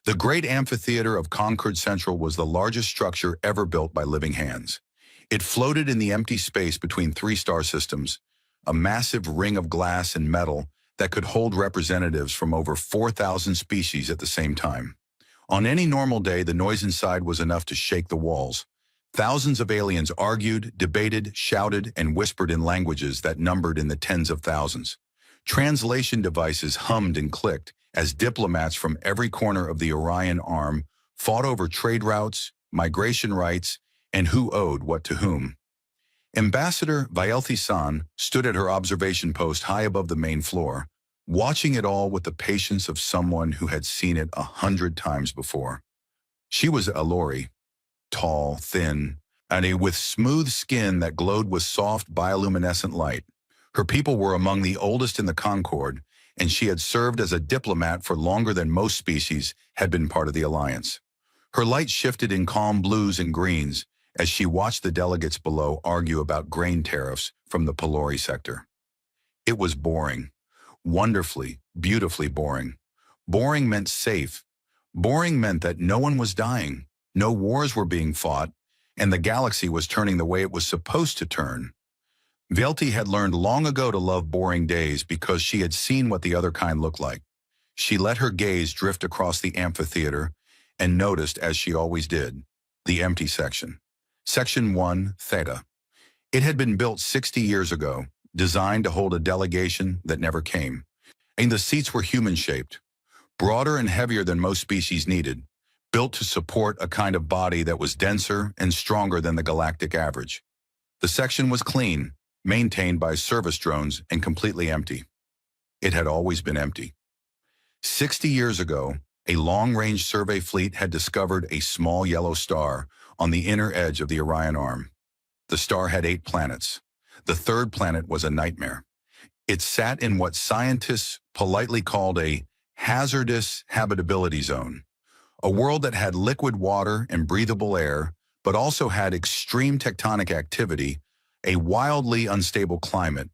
The great amphitheater of Concord Central was the largest structure ever built by living hands. It floated in the empty space between three star systems, a massive ring of glass and metal that could hold representatives from over 4,000 species at the same time. On any normal day, the noise inside was enough to shake the walls. Thousands of aliens argued, debated, shouted, and whispered in languages that numbered in the tens of thousands. Translation devices hummed and clicked as diplomats from every corner of the Orion Arm fought over trade routes, migration rights, and who owed what to whom. Ambassador Vaelthi-san stood at her observation post high above the main floor, watching it all with the patience of someone who had seen it 100 times before. She was a Lori, tall, thin, and with smooth skin that glowed with soft bioluminescent light. Her people were among the oldest in the Concord, and she had served as a diplomat for longer than most species had been part of the alliance. Her light shifted in calm blues and greens as she watched the delegates below argue about grain tariffs from the Pelori sector. It was boring. Wonderfully, beautifully boring. Boring meant safe. Boring meant that no one was dying, no wars were being fought, and the galaxy was turning the way it was supposed to turn. Vaelthi had learned long ago to love boring days because she had seen what the other kind looked like. She let her gaze drift across the amphitheater and noticed, as she always did, the empty section. Section 1, Theta. It had been built 60 years ago, designed to hold a delegation that never came. And the seats were human-shaped, broader and heavier than most species needed, built to support a kind of body that was denser and stronger than the galactic average. The section was clean, maintained by service drones, and completely empty. It had always been empty. 60 years ago, a long-range survey fleet had discovered a small yellow star on the inner edge of the Orion Arm. The star had 8 planets. The third planet was a nightmare. It sat in what scientists politely called a hazardous habitability zone, a world that had liquid water and breathable air, but also had extreme tectonic activity, a wildly unstable climate,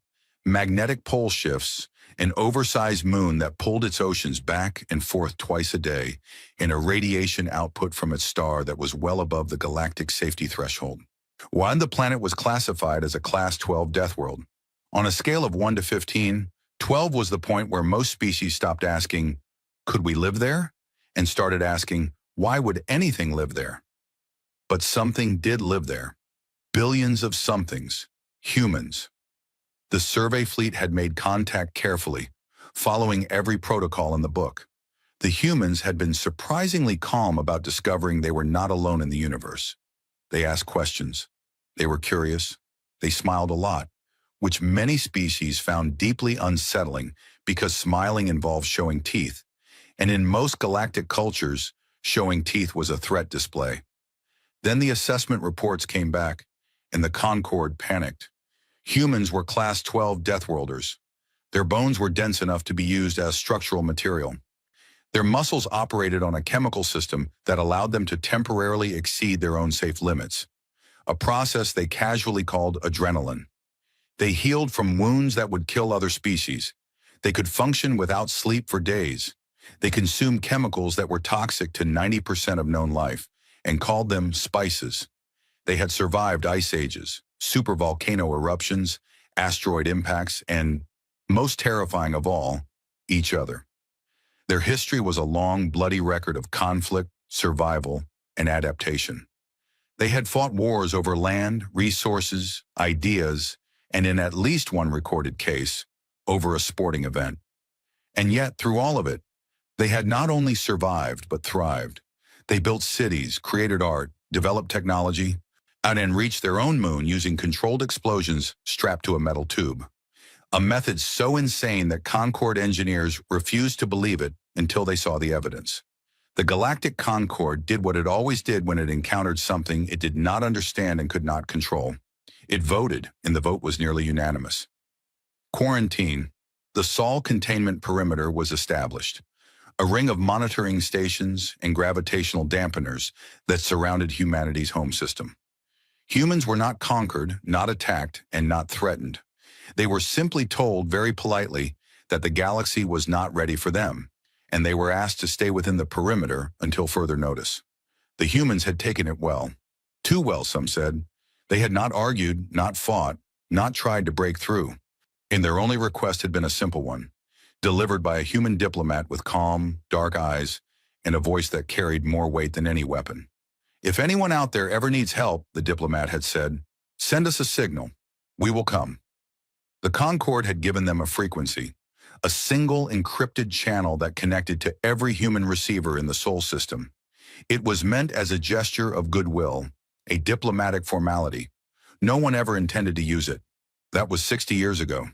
magnetic pole shifts, an oversized moon that pulled its oceans back and forth twice a day, and a radiation output from its star that was well above the galactic safety threshold. While the planet was classified as a Class 12 death world. On a scale of 1 to 15, 12 was the point where most species stopped asking, could we live there? And started asking, why would anything live there? But something did live there. Billions of somethings, humans. The survey fleet had made contact carefully, following every protocol in the book. The humans had been surprisingly calm about discovering they were not alone in the universe. They asked questions. They were curious. They smiled a lot, which many species found deeply unsettling because smiling involved showing teeth, and in most galactic cultures, showing teeth was a threat display. Then the assessment reports came back, and the Concord panicked. Humans were Class 12 Deathworlders. Their bones were dense enough to be used as structural material. Their muscles operated on a chemical system that allowed them to temporarily exceed their own safe limits, a process they casually called adrenaline. They healed from wounds that would kill other species. They could function without sleep for days. They consumed chemicals that were toxic to 90% of known life and called them spices. They had survived ice ages, supervolcano eruptions, asteroid impacts, and, most terrifying of all, each other. Their history was a long, bloody record of conflict, survival, and adaptation. They had fought wars over land, resources, ideas, and in at least one recorded case, over a sporting event. And yet, through all of it, they had not only survived, but thrived. They built cities, created art, developed technology, and reached their own moon using controlled explosions strapped to a metal tube. A method so insane that Concord engineers refused to believe it until they saw the evidence. The Galactic Concord did what it always did when it encountered something it did not understand and could not control. It voted, and the vote was nearly unanimous. Quarantine. The Sol containment perimeter was established, a ring of monitoring stations and gravitational dampeners that surrounded humanity's home system. Humans were not conquered, not attacked, and not threatened. They were simply told very politely that the galaxy was not ready for them, and they were asked to stay within the perimeter until further notice. The humans had taken it well. Too well, some said. They had not argued, not fought, not tried to break through. And their only request had been a simple one, delivered by a human diplomat with calm, dark eyes and a voice that carried more weight than any weapon. If anyone out there ever needs help, the diplomat had said, send us a signal. We will come. The Concorde had given them a frequency, a single encrypted channel that connected to every human receiver in the Sol system. It was meant as a gesture of goodwill, a diplomatic formality. No one ever intended to use it. That was 60 years ago.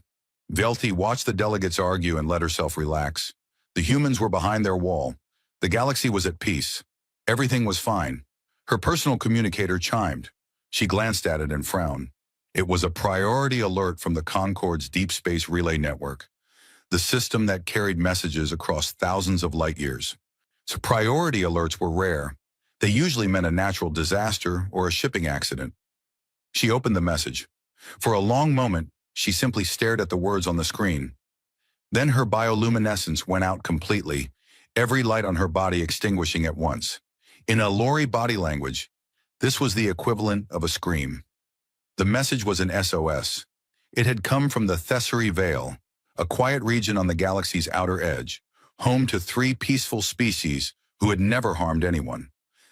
Velti watched the delegates argue and let herself relax. The humans were behind their wall. The galaxy was at peace. Everything was fine. Her personal communicator chimed. She glanced at it and frowned. It was a priority alert from the Concorde's deep space relay network, the system that carried messages across thousands of light years. So priority alerts were rare. They usually meant a natural disaster or a shipping accident. She opened the message. For a long moment, she simply stared at the words on the screen. Then her bioluminescence went out completely, every light on her body extinguishing at once. In Alori body language, this was the equivalent of a scream. The message was an SOS. It had come from the Thessary Vale, a quiet region on the galaxy's outer edge, home to 3 peaceful species who had never harmed anyone.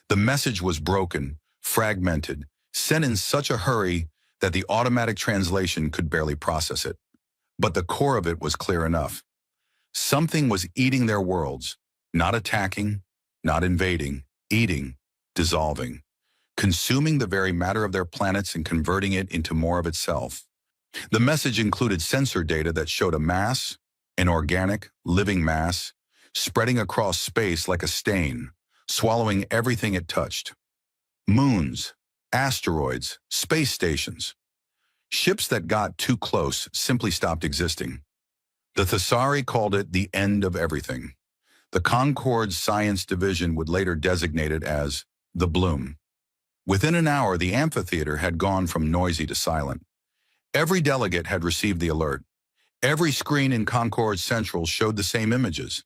The message was broken, fragmented, sent in such a hurry that the automatic translation could barely process it. But the core of it was clear enough. Something was eating their worlds, not attacking, not invading, eating, dissolving, consuming the very matter of their planets and converting it into more of itself. The message included sensor data that showed a mass, an organic, living mass, spreading across space like a stain, swallowing everything it touched. Moons, asteroids, space stations. Ships that got too close simply stopped existing. The Thessari called it the end of everything. The Concorde's science division would later designate it as the Bloom. Within an hour, the amphitheater had gone from noisy to silent. Every delegate had received the alert. Every screen in Concorde Central showed the same images.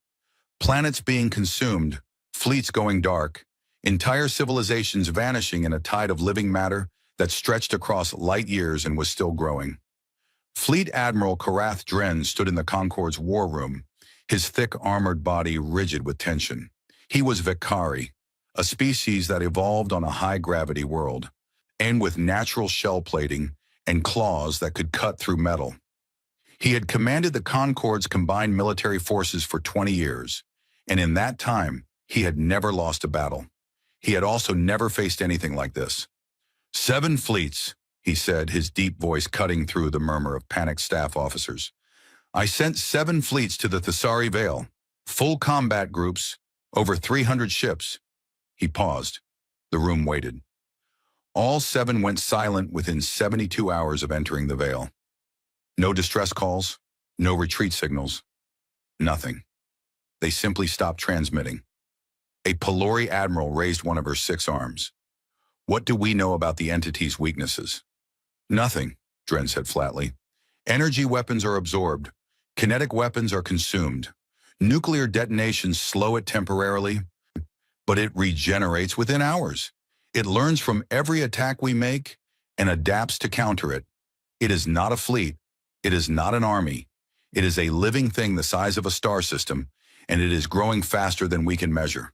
Planets being consumed, fleets going dark, entire civilizations vanishing in a tide of living matter that stretched across light years and was still growing. Fleet Admiral Karath Dren stood in the Concorde's war room, his thick armored body rigid with tension. He was Vikari, a species that evolved on a high-gravity world, and with natural shell plating and claws that could cut through metal. He had commanded the Concorde's combined military forces for 20 years, and in that time, he had never lost a battle. He had also never faced anything like this. 7 fleets, he said, his deep voice cutting through the murmur of panicked staff officers. I sent 7 fleets to the Thessari Vale, full combat groups, over 300 ships. He paused. The room waited. All 7 went silent within 72 hours of entering the Vale. No distress calls, no retreat signals, nothing. They simply stopped transmitting. A Pelori admiral raised one of her 6 arms. What do we know about the entity's weaknesses? Nothing, Dren said flatly. Energy weapons are absorbed. Kinetic weapons are consumed. Nuclear detonations slow it temporarily, but it regenerates within hours. It learns from every attack we make and adapts to counter it. It is not a fleet. It is not an army. It is a living thing the size of a star system, and it is growing faster than we can measure.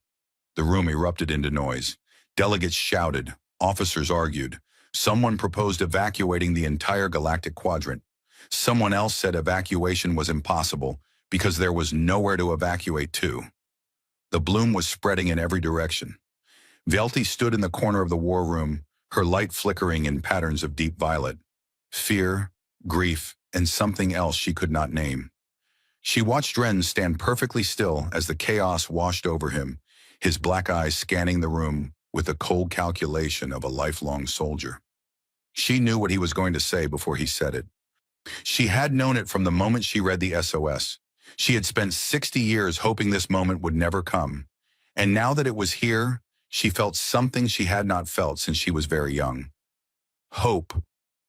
The room erupted into noise. Delegates shouted. Officers argued. Someone proposed evacuating the entire galactic quadrant. Someone else said evacuation was impossible because there was nowhere to evacuate to. The bloom was spreading in every direction. Velti stood in the corner of the war room, her light flickering in patterns of deep violet. Fear, grief, and something else she could not name. She watched Dren stand perfectly still as the chaos washed over him, his black eyes scanning the room with the cold calculation of a lifelong soldier. She knew what he was going to say before he said it. She had known it from the moment she read the SOS. She had spent 60 years hoping this moment would never come. And now that it was here, she felt something she had not felt since she was very young. Hope.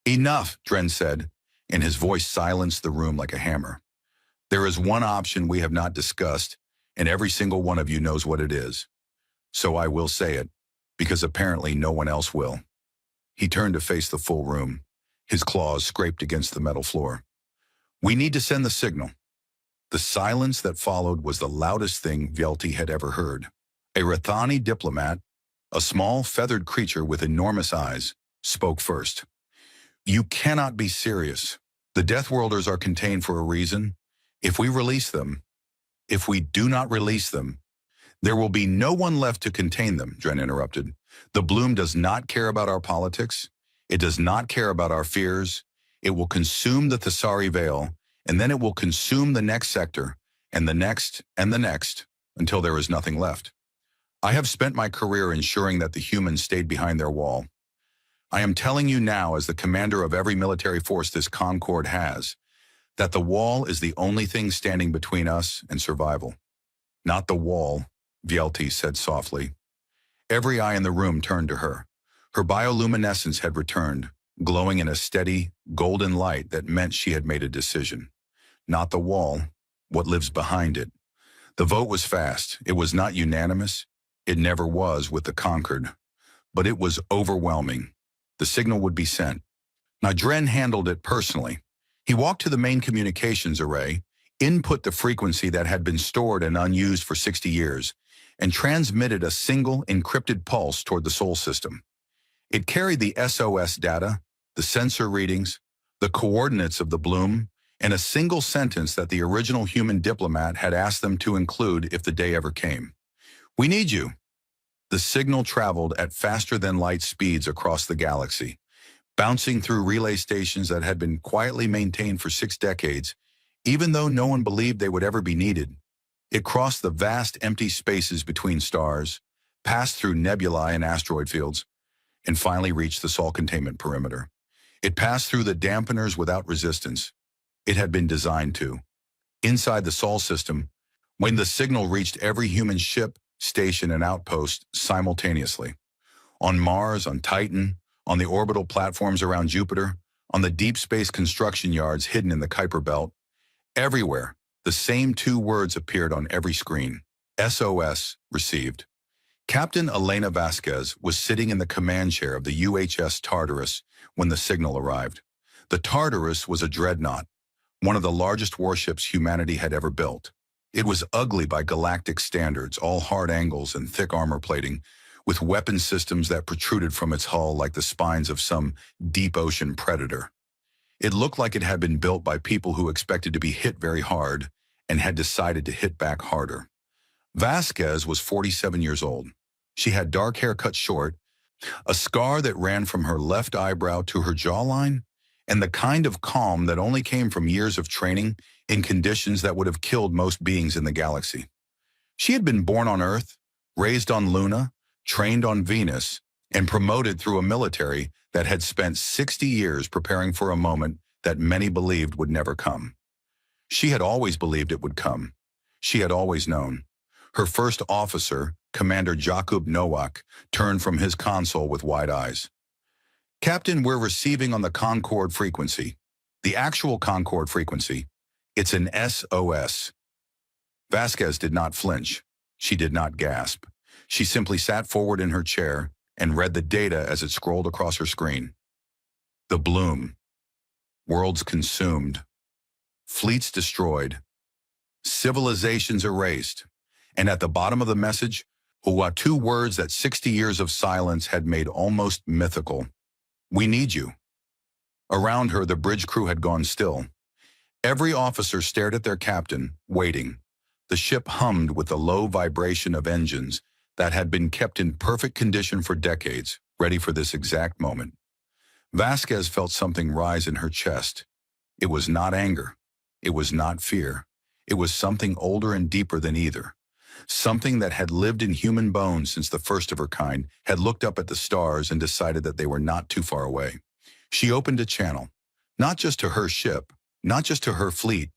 Enough, Dren said, and his voice silenced the room like a hammer. There is one option we have not discussed, and every single one of you knows what it is. So I will say it, because apparently no one else will." He turned to face the full room. His claws scraped against the metal floor. "We need to send the signal." The silence that followed was the loudest thing Velti had ever heard. A Rathani diplomat, a small feathered creature with enormous eyes, spoke first. "You cannot be serious. The Deathworlders are contained for a reason. If we release them, if we do not release them, there will be no one left to contain them," Dren interrupted. "The Bloom does not care about our politics. It does not care about our fears. It will consume the Thessari Veil, and then it will consume the next sector, and the next, until there is nothing left. I have spent my career ensuring that the humans stayed behind their wall. I am telling you now, as the commander of every military force this Concord has, that the wall is the only thing standing between us and survival." "Not the wall," Velti said softly. Every eye in the room turned to her. Her bioluminescence had returned, glowing in a steady, golden light that meant she had made a decision. Not the wall, what lives behind it. The vote was fast. It was not unanimous. It never was with the Concord. But it was overwhelming. The signal would be sent. Now Dren handled it personally. He walked to the main communications array, input the frequency that had been stored and unused for 60 years, and transmitted a single encrypted pulse toward the Sol system. It carried the SOS data, the sensor readings, the coordinates of the Bloom, and a single sentence that the original human diplomat had asked them to include if the day ever came. "We need you." The signal traveled at faster-than-light speeds across the galaxy, bouncing through relay stations that had been quietly maintained for 6 decades, even though no one believed they would ever be needed. It crossed the vast empty spaces between stars, passed through nebulae and asteroid fields, and finally reached the Sol containment perimeter. It passed through the dampeners without resistance. It had been designed to. Inside the Sol system, when the signal reached every human ship, station, and outpost simultaneously. On Mars, on Titan, on the orbital platforms around Jupiter, on the deep space construction yards hidden in the Kuiper Belt, everywhere, the same 2 words appeared on every screen. SOS, received. Captain Elena Vasquez was sitting in the command chair of the UHS Tartarus when the signal arrived. The Tartarus was a dreadnought, one of the largest warships humanity had ever built. It was ugly by galactic standards, all hard angles and thick armor plating, with weapon systems that protruded from its hull like the spines of some deep ocean predator. It looked like it had been built by people who expected to be hit very hard and had decided to hit back harder. Vasquez was 47 years old. She had dark hair cut short, a scar that ran from her left eyebrow to her jawline, and the kind of calm that only came from years of training in conditions that would have killed most beings in the galaxy. She had been born on Earth, raised on Luna, trained on Venus, and promoted through a military that had spent 60 years preparing for a moment that many believed would never come. She had always believed it would come. She had always known. Her first officer, Commander Jakub Nowak, turned from his console with wide eyes. "Captain, we're receiving on the Concord frequency. The actual Concord frequency. It's an SOS." Vasquez did not flinch. She did not gasp. She simply sat forward in her chair and read the data as it scrolled across her screen. The Bloom. Worlds consumed. Fleets destroyed. Civilizations erased. And at the bottom of the message, 2 words that 60 years of silence had made almost mythical. "We need you." Around her, the bridge crew had gone still. Every officer stared at their captain, waiting. The ship hummed with the low vibration of engines that had been kept in perfect condition for decades, ready for this exact moment. Vasquez felt something rise in her chest. It was not anger. It was not fear. It was something older and deeper than either. Something that had lived in human bones since the first of her kind, had looked up at the stars and decided that they were not too far away. She opened a channel, not just to her ship, not just to her fleet,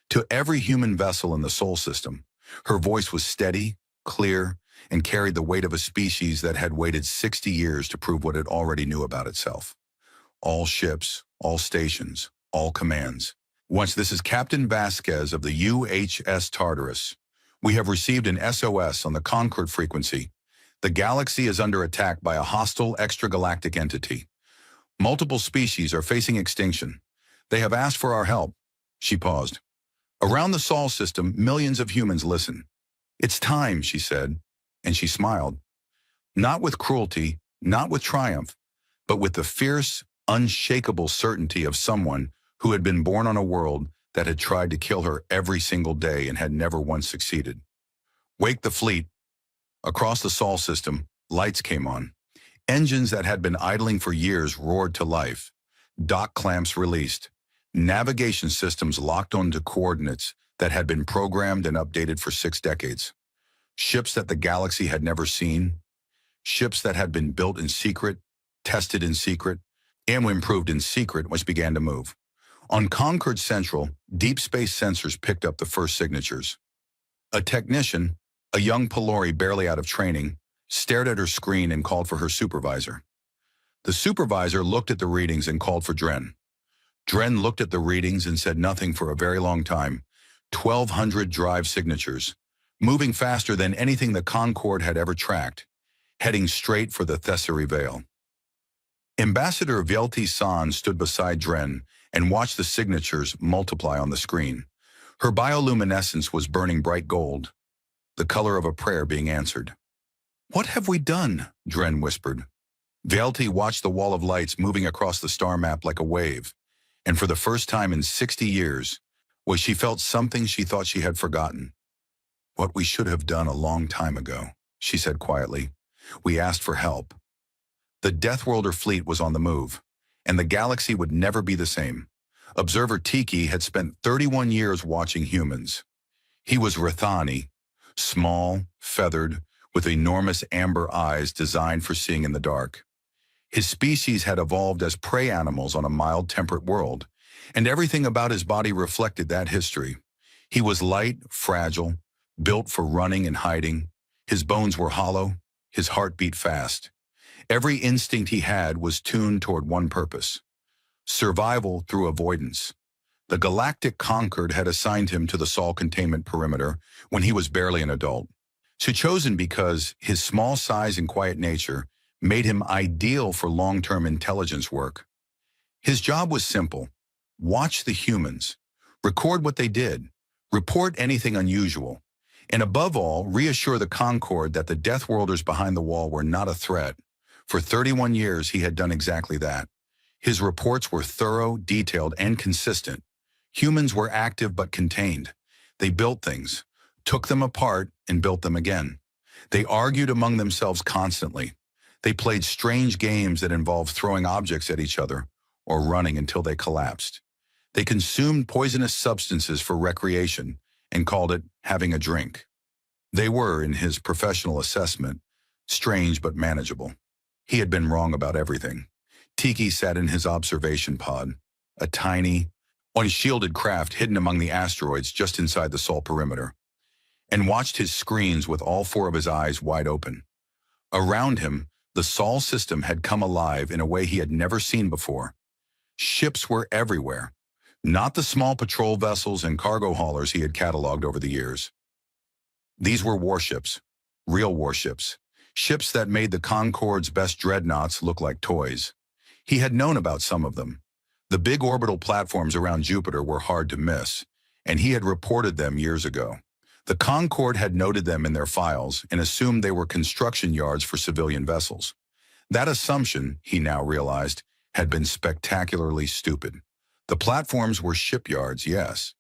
to every human vessel in the Sol system. Her voice was steady, clear, and carried the weight of a species that had waited 60 years to prove what it already knew about itself. All ships, all stations, all commands. Once, this is Captain Vasquez of the UHS Tartarus. We have received an SOS on the Concord frequency. The galaxy is under attack by a hostile extragalactic entity. Multiple species are facing extinction. They have asked for our help." She paused. Around the Sol system, millions of humans listen. "It's time," she said, and she smiled. Not with cruelty, not with triumph, but with the fierce, unshakable certainty of someone who had been born on a world that had tried to kill her every single day and had never once succeeded. "Wake the fleet." Across the Sol system, lights came on. Engines that had been idling for years roared to life. Dock clamps released. Navigation systems locked onto coordinates that had been programmed and updated for 6 decades. Ships that the galaxy had never seen. Ships that had been built in secret, tested in secret, and improved in secret which began to move. On Concord Central, deep space sensors picked up the first signatures. A technician, a young Pelori barely out of training, stared at her screen and called for her supervisor. The supervisor looked at the readings and called for Dren. Dren looked at the readings and said nothing for a very long time. 1,200 drive signatures, moving faster than anything the Concorde had ever tracked, heading straight for the Thessary Veil. Ambassador Vielti San stood beside Dren and watched the signatures multiply on the screen. Her bioluminescence was burning bright gold, the color of a prayer being answered. "What have we done?" Dren whispered. Vielti watched the wall of lights moving across the star map like a wave, and for the first time in 60 years, she felt something she thought she had forgotten. "What we should have done a long time ago," she said quietly. "We asked for help." The Deathworlder fleet was on the move, and the galaxy would never be the same. Observer Tiki had spent 31 years watching humans. He was Rathani, small, feathered, with enormous amber eyes designed for seeing in the dark. His species had evolved as prey animals on a mild, temperate world, and everything about his body reflected that history. He was light, fragile, built for running and hiding. His bones were hollow, his heart beat fast. Every instinct he had was tuned toward one purpose: survival through avoidance. The Galactic Concord had assigned him to the Sol containment perimeter when he was barely an adult. Chosen because his small size and quiet nature made him ideal for long-term intelligence work. His job was simple: watch the humans, record what they did, report anything unusual, and above all, reassure the Concord that the Deathworlders behind the wall were not a threat. For 31 years, he had done exactly that. His reports were thorough, detailed, and consistent. Humans were active but contained. They built things, took them apart, and built them again. They argued among themselves constantly. They played strange games that involved throwing objects at each other or running until they collapsed. They consumed poisonous substances for recreation and called it having a drink. They were, in his professional assessment, strange but manageable. He had been wrong about everything. Tiki sat in his observation pod, a tiny, unshielded craft hidden among the asteroids just inside the Sol perimeter, and watched his screens with all 4 of his eyes wide open. Around him, the Sol system had come alive in a way he had never seen before. Ships were everywhere, not the small patrol vessels and cargo haulers he had cataloged over the years. These were warships, real warships, ships that made the Concorde's best dreadnoughts look like toys. He had known about some of them. The big orbital platforms around Jupiter were hard to miss, and he had reported them years ago. The Concorde had noted them in their files and assumed they were construction yards for civilian vessels. That assumption, he now realized, had been spectacularly stupid. The platforms were shipyards, yes,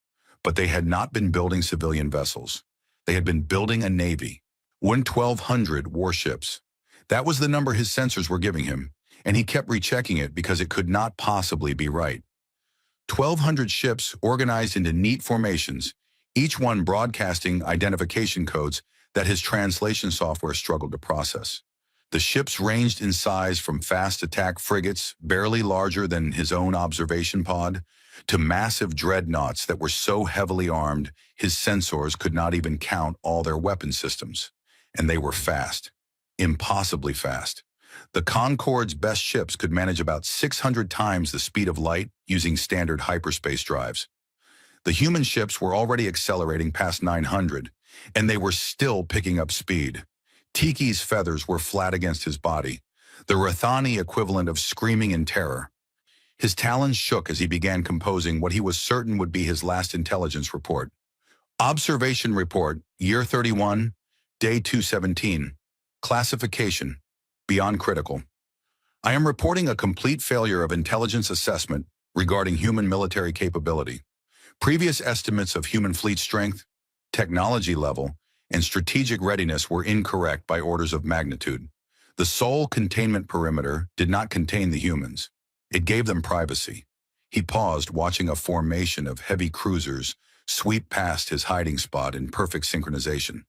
but they had not been building civilian vessels. They had been building a navy. 1,200 warships. That was the number his sensors were giving him, and he kept rechecking it because it could not possibly be right. 1,200 ships organized into neat formations, each one broadcasting identification codes that his translation software struggled to process. The ships ranged in size from fast attack frigates, barely larger than his own observation pod, to massive dreadnoughts that were so heavily armed his sensors could not even count all their weapon systems. And they were fast, impossibly fast. The Concorde's best ships could manage about 600 times the speed of light using standard hyperspace drives. The human ships were already accelerating past 900, and they were still picking up speed. Tiki's feathers were flat against his body, the Rathani equivalent of screaming in terror. His talons shook as he began composing what he was certain would be his last intelligence report. Observation Report, Year 31, Day 217. Classification, Beyond Critical. I am reporting a complete failure of intelligence assessment regarding human military capability. Previous estimates of human fleet strength, technology level, and strategic readiness were incorrect by orders of magnitude. The sole containment perimeter did not contain the humans. It gave them privacy. He paused, watching a formation of heavy cruisers sweep past his hiding spot in perfect synchronization.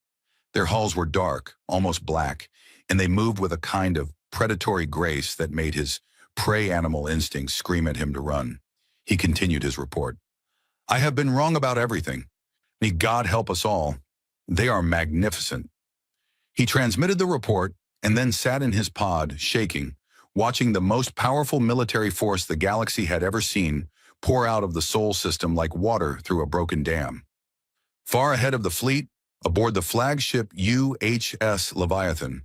Their hulls were dark, almost black, and they moved with a kind of predatory grace that made his prey animal instincts scream at him to run. He continued his report. I have been wrong about everything. May God help us all. They are magnificent. He transmitted the report and then sat in his pod, shaking, watching the most powerful military force the galaxy had ever seen pour out of the Sol system like water through a broken dam. Far ahead of the fleet, aboard the flagship UHS Leviathan,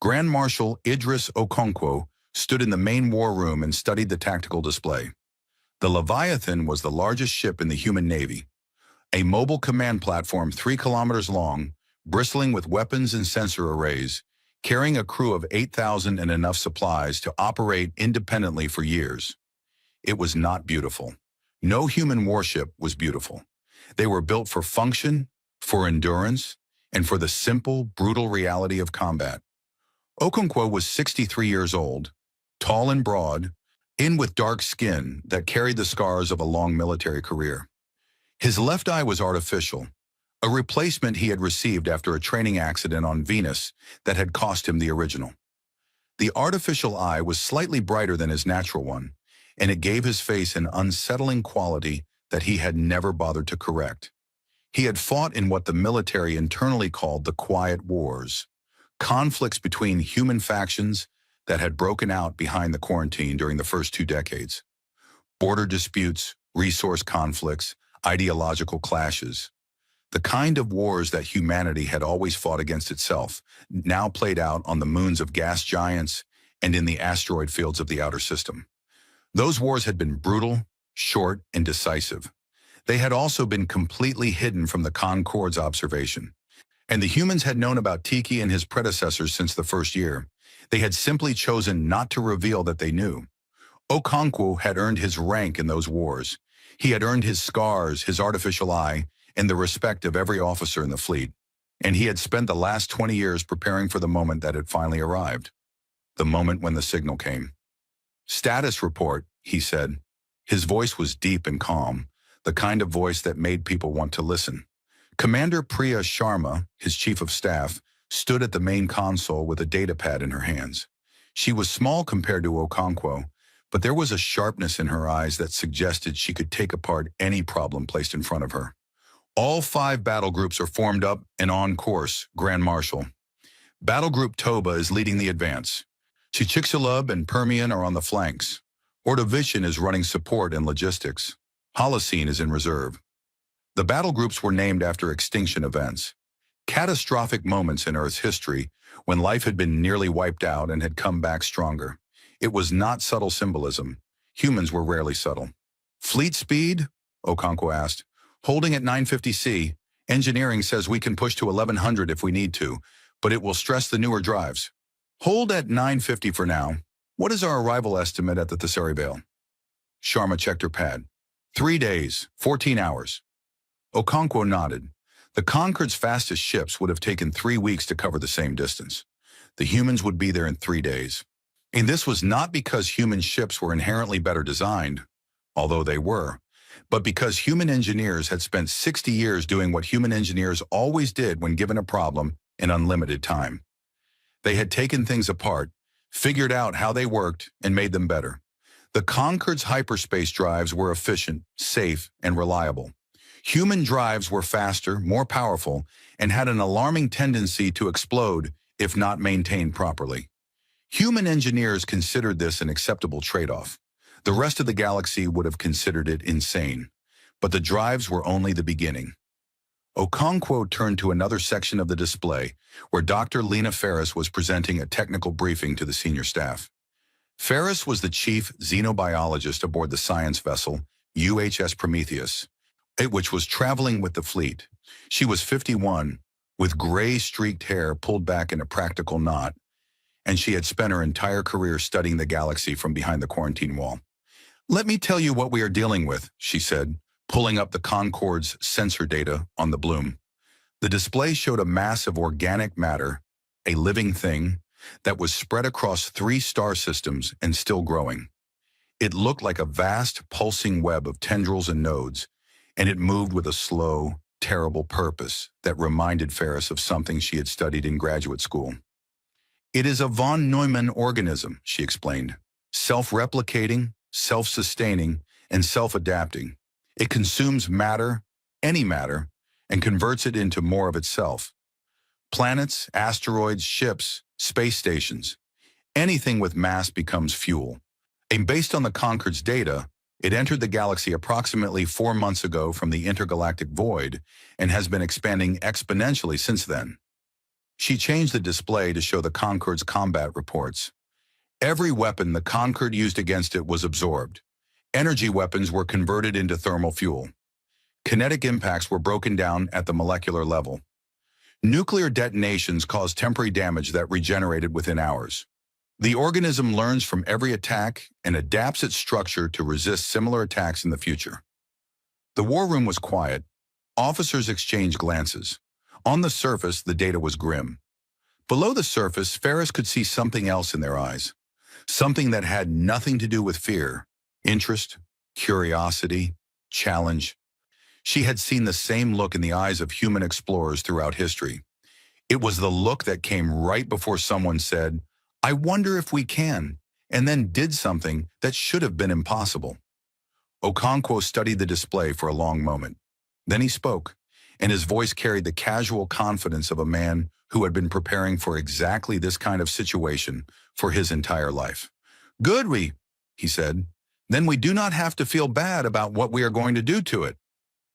Grand Marshal Idris Okonkwo stood in the main war room and studied the tactical display. The Leviathan was the largest ship in the human navy, a mobile command platform 3 kilometers long, bristling with weapons and sensor arrays, carrying a crew of 8,000 and enough supplies to operate independently for years. It was not beautiful. No human warship was beautiful. They were built for function, for endurance, and for the simple, brutal reality of combat. Okonkwo was 63 years old, tall and broad, in with dark skin that carried the scars of a long military career. His left eye was artificial, a replacement he had received after a training accident on Venus that had cost him the original. The artificial eye was slightly brighter than his natural one, and it gave his face an unsettling quality that he had never bothered to correct. He had fought in what the military internally called the quiet wars, conflicts between human factions that had broken out behind the quarantine during the first 2 decades. Border disputes, resource conflicts, ideological clashes. The kind of wars that humanity had always fought against itself, now played out on the moons of gas giants and in the asteroid fields of the outer system. Those wars had been brutal, short, and decisive. They had also been completely hidden from the Concorde's observation. And the humans had known about Tiki and his predecessors since the first year. They had simply chosen not to reveal that they knew. Okonkwo had earned his rank in those wars. He had earned his scars, his artificial eye, and the respect of every officer in the fleet. And he had spent the last 20 years preparing for the moment that had finally arrived. The moment when the signal came. Status report, he said. His voice was deep and calm, the kind of voice that made people want to listen. Commander Priya Sharma, his chief of staff, stood at the main console with a datapad in her hands. She was small compared to Okonkwo, but there was a sharpness in her eyes that suggested she could take apart any problem placed in front of her. All 5 battle groups are formed up and on course, Grand Marshal. Battle Group Toba is leading the advance. Chicxulub and Permian are on the flanks. Ordovician is running support and logistics. Holocene is in reserve. The battle groups were named after extinction events, catastrophic moments in Earth's history when life had been nearly wiped out and had come back stronger. It was not subtle symbolism. Humans were rarely subtle. Fleet speed? Okonkwo asked. Holding at 950 C. Engineering says we can push to 1100 if we need to, but it will stress the newer drives. Hold at 950 for now. What is our arrival estimate at the Thesari Vale? Sharma checked her pad. 3 days, 14 hours. Okonkwo nodded. The Concorde's fastest ships would have taken 3 weeks to cover the same distance. The humans would be there in 3 days. And this was not because human ships were inherently better designed, although they were, but because human engineers had spent 60 years doing what human engineers always did when given a problem in unlimited time. They had taken things apart, figured out how they worked, and made them better. The Concorde's hyperspace drives were efficient, safe, and reliable. Human drives were faster, more powerful, and had an alarming tendency to explode if not maintained properly. Human engineers considered this an acceptable trade-off. The rest of the galaxy would have considered it insane. But the drives were only the beginning. Okonkwo turned to another section of the display, where Dr. Lena Ferris was presenting a technical briefing to the senior staff. Ferris was the chief xenobiologist aboard the science vessel UHS Prometheus, which was traveling with the fleet. She was 51, with gray-streaked hair pulled back in a practical knot, and she had spent her entire career studying the galaxy from behind the quarantine wall. "Let me tell you what we are dealing with," she said, pulling up the Concorde's sensor data on the bloom. The display showed a mass of organic matter, a living thing, that was spread across 3 star systems and still growing. It looked like a vast, pulsing web of tendrils and nodes, and it moved with a slow, terrible purpose that reminded Ferris of something she had studied in graduate school. "It is a von Neumann organism," she explained, "self-replicating, self-sustaining, and self-adapting. It consumes matter, any matter, and converts it into more of itself. Planets, asteroids, ships, space stations, anything with mass becomes fuel. And based on the Concorde's data, it entered the galaxy approximately 4 months ago from the intergalactic void and has been expanding exponentially since then." She changed the display to show the Concorde's combat reports. Every weapon the Concorde used against it was absorbed. Energy weapons were converted into thermal fuel. Kinetic impacts were broken down at the molecular level. Nuclear detonations caused temporary damage that regenerated within hours. The organism learns from every attack and adapts its structure to resist similar attacks in the future. The war room was quiet. Officers exchanged glances. On the surface, the data was grim. Below the surface, Ferris could see something else in their eyes. Something that had nothing to do with fear. Interest, curiosity, challenge. She had seen the same look in the eyes of human explorers throughout history. It was the look that came right before someone said, "I wonder if we can," and then did something that should have been impossible. Okonkwo studied the display for a long moment. Then he spoke, and his voice carried the casual confidence of a man who had been preparing for exactly this kind of situation for his entire life. "Good, he said. "Then we do not have to feel bad about what we are going to do to it."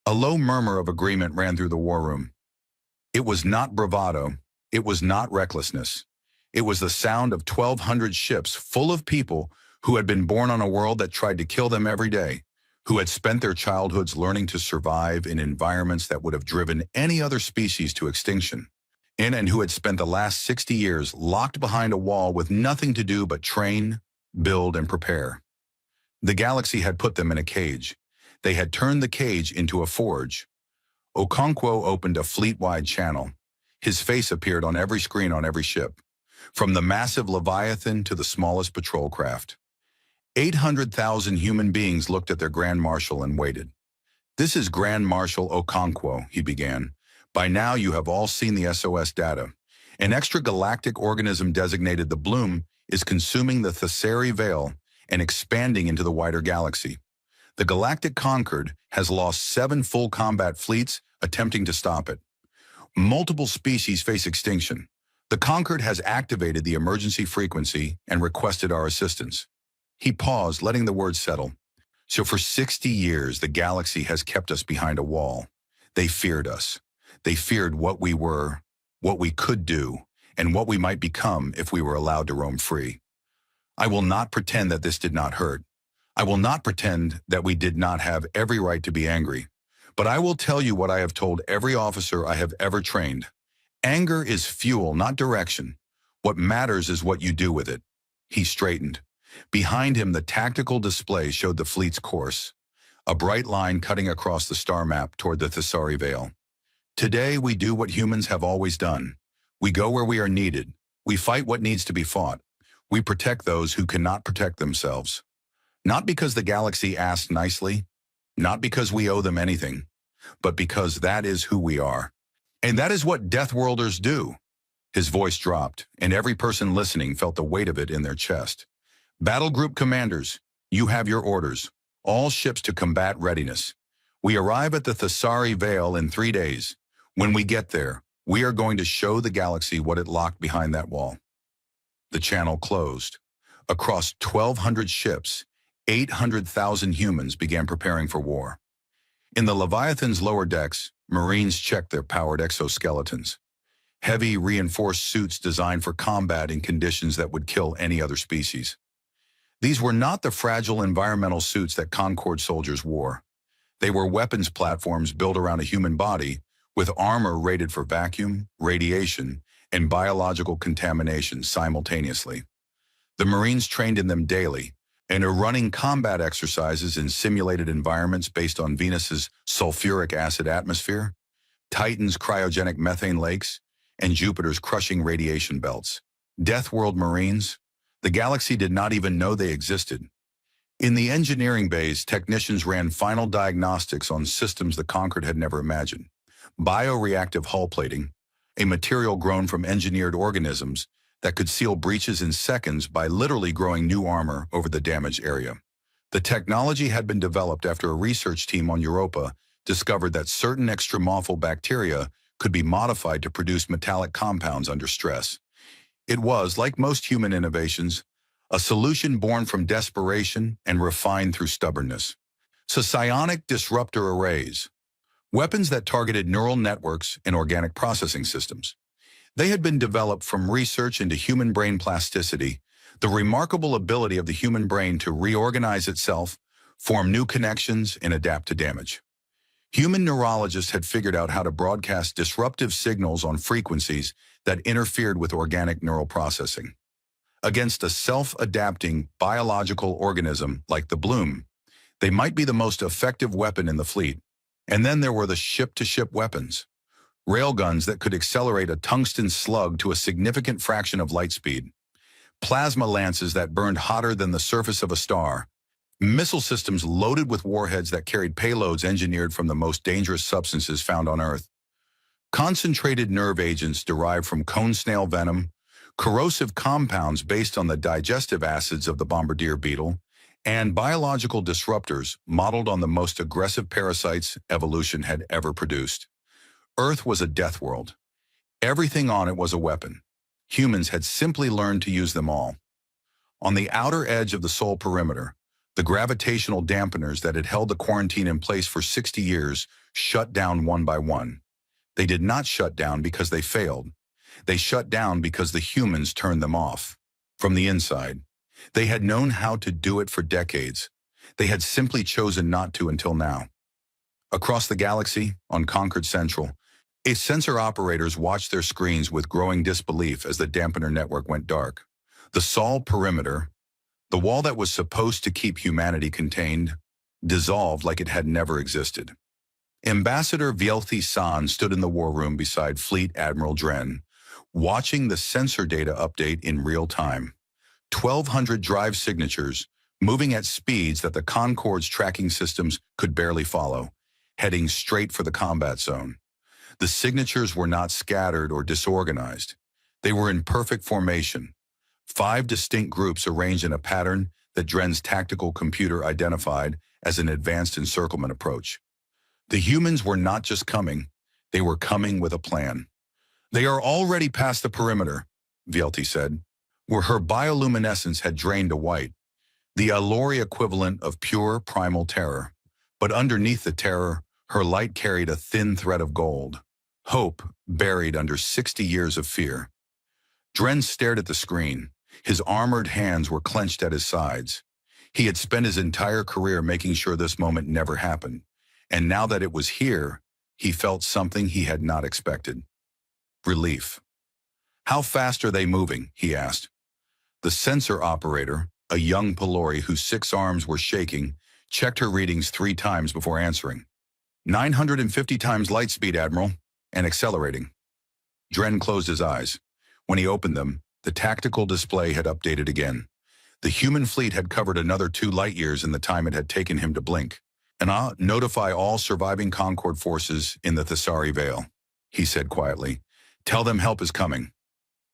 A low murmur of agreement ran through the war room. It was not bravado. It was not recklessness. It was the sound of 1,200 ships full of people who had been born on a world that tried to kill them every day, who had spent their childhoods learning to survive in environments that would have driven any other species to extinction, and who had spent the last 60 years locked behind a wall with nothing to do but train, build, and prepare. The galaxy had put them in a cage. They had turned the cage into a forge. Okonkwo opened a fleet-wide channel. His face appeared on every screen on every ship, from the massive Leviathan to the smallest patrol craft. 800,000 human beings looked at their Grand Marshal and waited. "This is Grand Marshal Okonkwo," he began. "By now you have all seen the SOS data. An extragalactic organism designated the Bloom is consuming the Thessari Veil and expanding into the wider galaxy. The Galactic Concorde has lost 7 full combat fleets attempting to stop it. Multiple species face extinction. The Concorde has activated the emergency frequency and requested our assistance." He paused, letting the words settle. "So for 60 years, the galaxy has kept us behind a wall. They feared us. They feared what we were, what we could do, and what we might become if we were allowed to roam free. I will not pretend that this did not hurt. I will not pretend that we did not have every right to be angry. But I will tell you what I have told every officer I have ever trained. Anger is fuel, not direction. What matters is what you do with it." He straightened. Behind him, the tactical display showed the fleet's course, a bright line cutting across the star map toward the Thessari Veil. "Today, we do what humans have always done. We go where we are needed. We fight what needs to be fought. We protect those who cannot protect themselves. Not because the galaxy asked nicely, not because we owe them anything, but because that is who we are. And that is what Deathworlders do." His voice dropped, and every person listening felt the weight of it in their chest. "Battle group commanders, you have your orders. All ships to combat readiness. We arrive at the Thessari Veil in 3 days. When we get there, we are going to show the galaxy what it locked behind that wall." The channel closed. Across 1,200 ships, 800,000 humans began preparing for war. In the Leviathan's lower decks, Marines checked their powered exoskeletons. Heavy, reinforced suits designed for combat in conditions that would kill any other species. These were not the fragile environmental suits that Concord soldiers wore. They were weapons platforms built around a human body, with armor rated for vacuum, radiation, and biological contamination simultaneously. The Marines trained in them daily, and are running combat exercises in simulated environments based on Venus's sulfuric acid atmosphere, Titan's cryogenic methane lakes, and Jupiter's crushing radiation belts. Deathworld Marines? The galaxy did not even know they existed. In the engineering bays, technicians ran final diagnostics on systems the Concord had never imagined. Bioreactive hull plating, a material grown from engineered organisms that could seal breaches in seconds by literally growing new armor over the damaged area. The technology had been developed after a research team on Europa discovered that certain extremorphal bacteria could be modified to produce metallic compounds under stress. It was, like most human innovations, a solution born from desperation and refined through stubbornness. So psionic disruptor arrays, weapons that targeted neural networks and organic processing systems. They had been developed from research into human brain plasticity, the remarkable ability of the human brain to reorganize itself, form new connections, and adapt to damage. Human neurologists had figured out how to broadcast disruptive signals on frequencies that interfered with organic neural processing. Against a self-adapting biological organism like the Bloom, they might be the most effective weapon in the fleet. And then there were the ship-to-ship weapons. Railguns that could accelerate a tungsten slug to a significant fraction of light speed. Plasma lances that burned hotter than the surface of a star. Missile systems loaded with warheads that carried payloads engineered from the most dangerous substances found on Earth. Concentrated nerve agents derived from cone snail venom, corrosive compounds based on the digestive acids of the bombardier beetle, and biological disruptors modeled on the most aggressive parasites evolution had ever produced. Earth was a death world. Everything on it was a weapon. Humans had simply learned to use them all. On the outer edge of the Sol perimeter, the gravitational dampeners that had held the quarantine in place for 60 years shut down one by one. They did not shut down because they failed. They shut down because the humans turned them off. From the inside. They had known how to do it for decades. They had simply chosen not to until now. Across the galaxy, on Concord Central, sensor operators watched their screens with growing disbelief as the dampener network went dark. The Sol perimeter, the wall that was supposed to keep humanity contained, dissolved like it had never existed. Ambassador Vielthi San stood in the war room beside Fleet Admiral Dren, watching the sensor data update in real time. 1,200 drive signatures, moving at speeds that the Concord's tracking systems could barely follow, heading straight for the combat zone. The signatures were not scattered or disorganized. They were in perfect formation. 5 distinct groups arranged in a pattern that Dren's tactical computer identified as an advanced encirclement approach. The humans were not just coming, they were coming with a plan. "They are already past the perimeter," Vielthi said, where her bioluminescence had drained to white, the Allori equivalent of pure primal terror. But underneath the terror, her light carried a thin thread of gold. Hope buried under 60 years of fear. Dren stared at the screen. His armored hands were clenched at his sides. He had spent his entire career making sure this moment never happened. And now that it was here, he felt something he had not expected. Relief. "How fast are they moving?" he asked. The sensor operator, a young Pelori whose 6 arms were shaking, checked her readings 3 times before answering. 950 times light speed, Admiral, and accelerating." Dren closed his eyes. When he opened them, the tactical display had updated again. The human fleet had covered another 2 light years in the time it had taken him to blink. "And notify all surviving Concord forces in the Thessari Vale," he said quietly. "Tell them help is coming."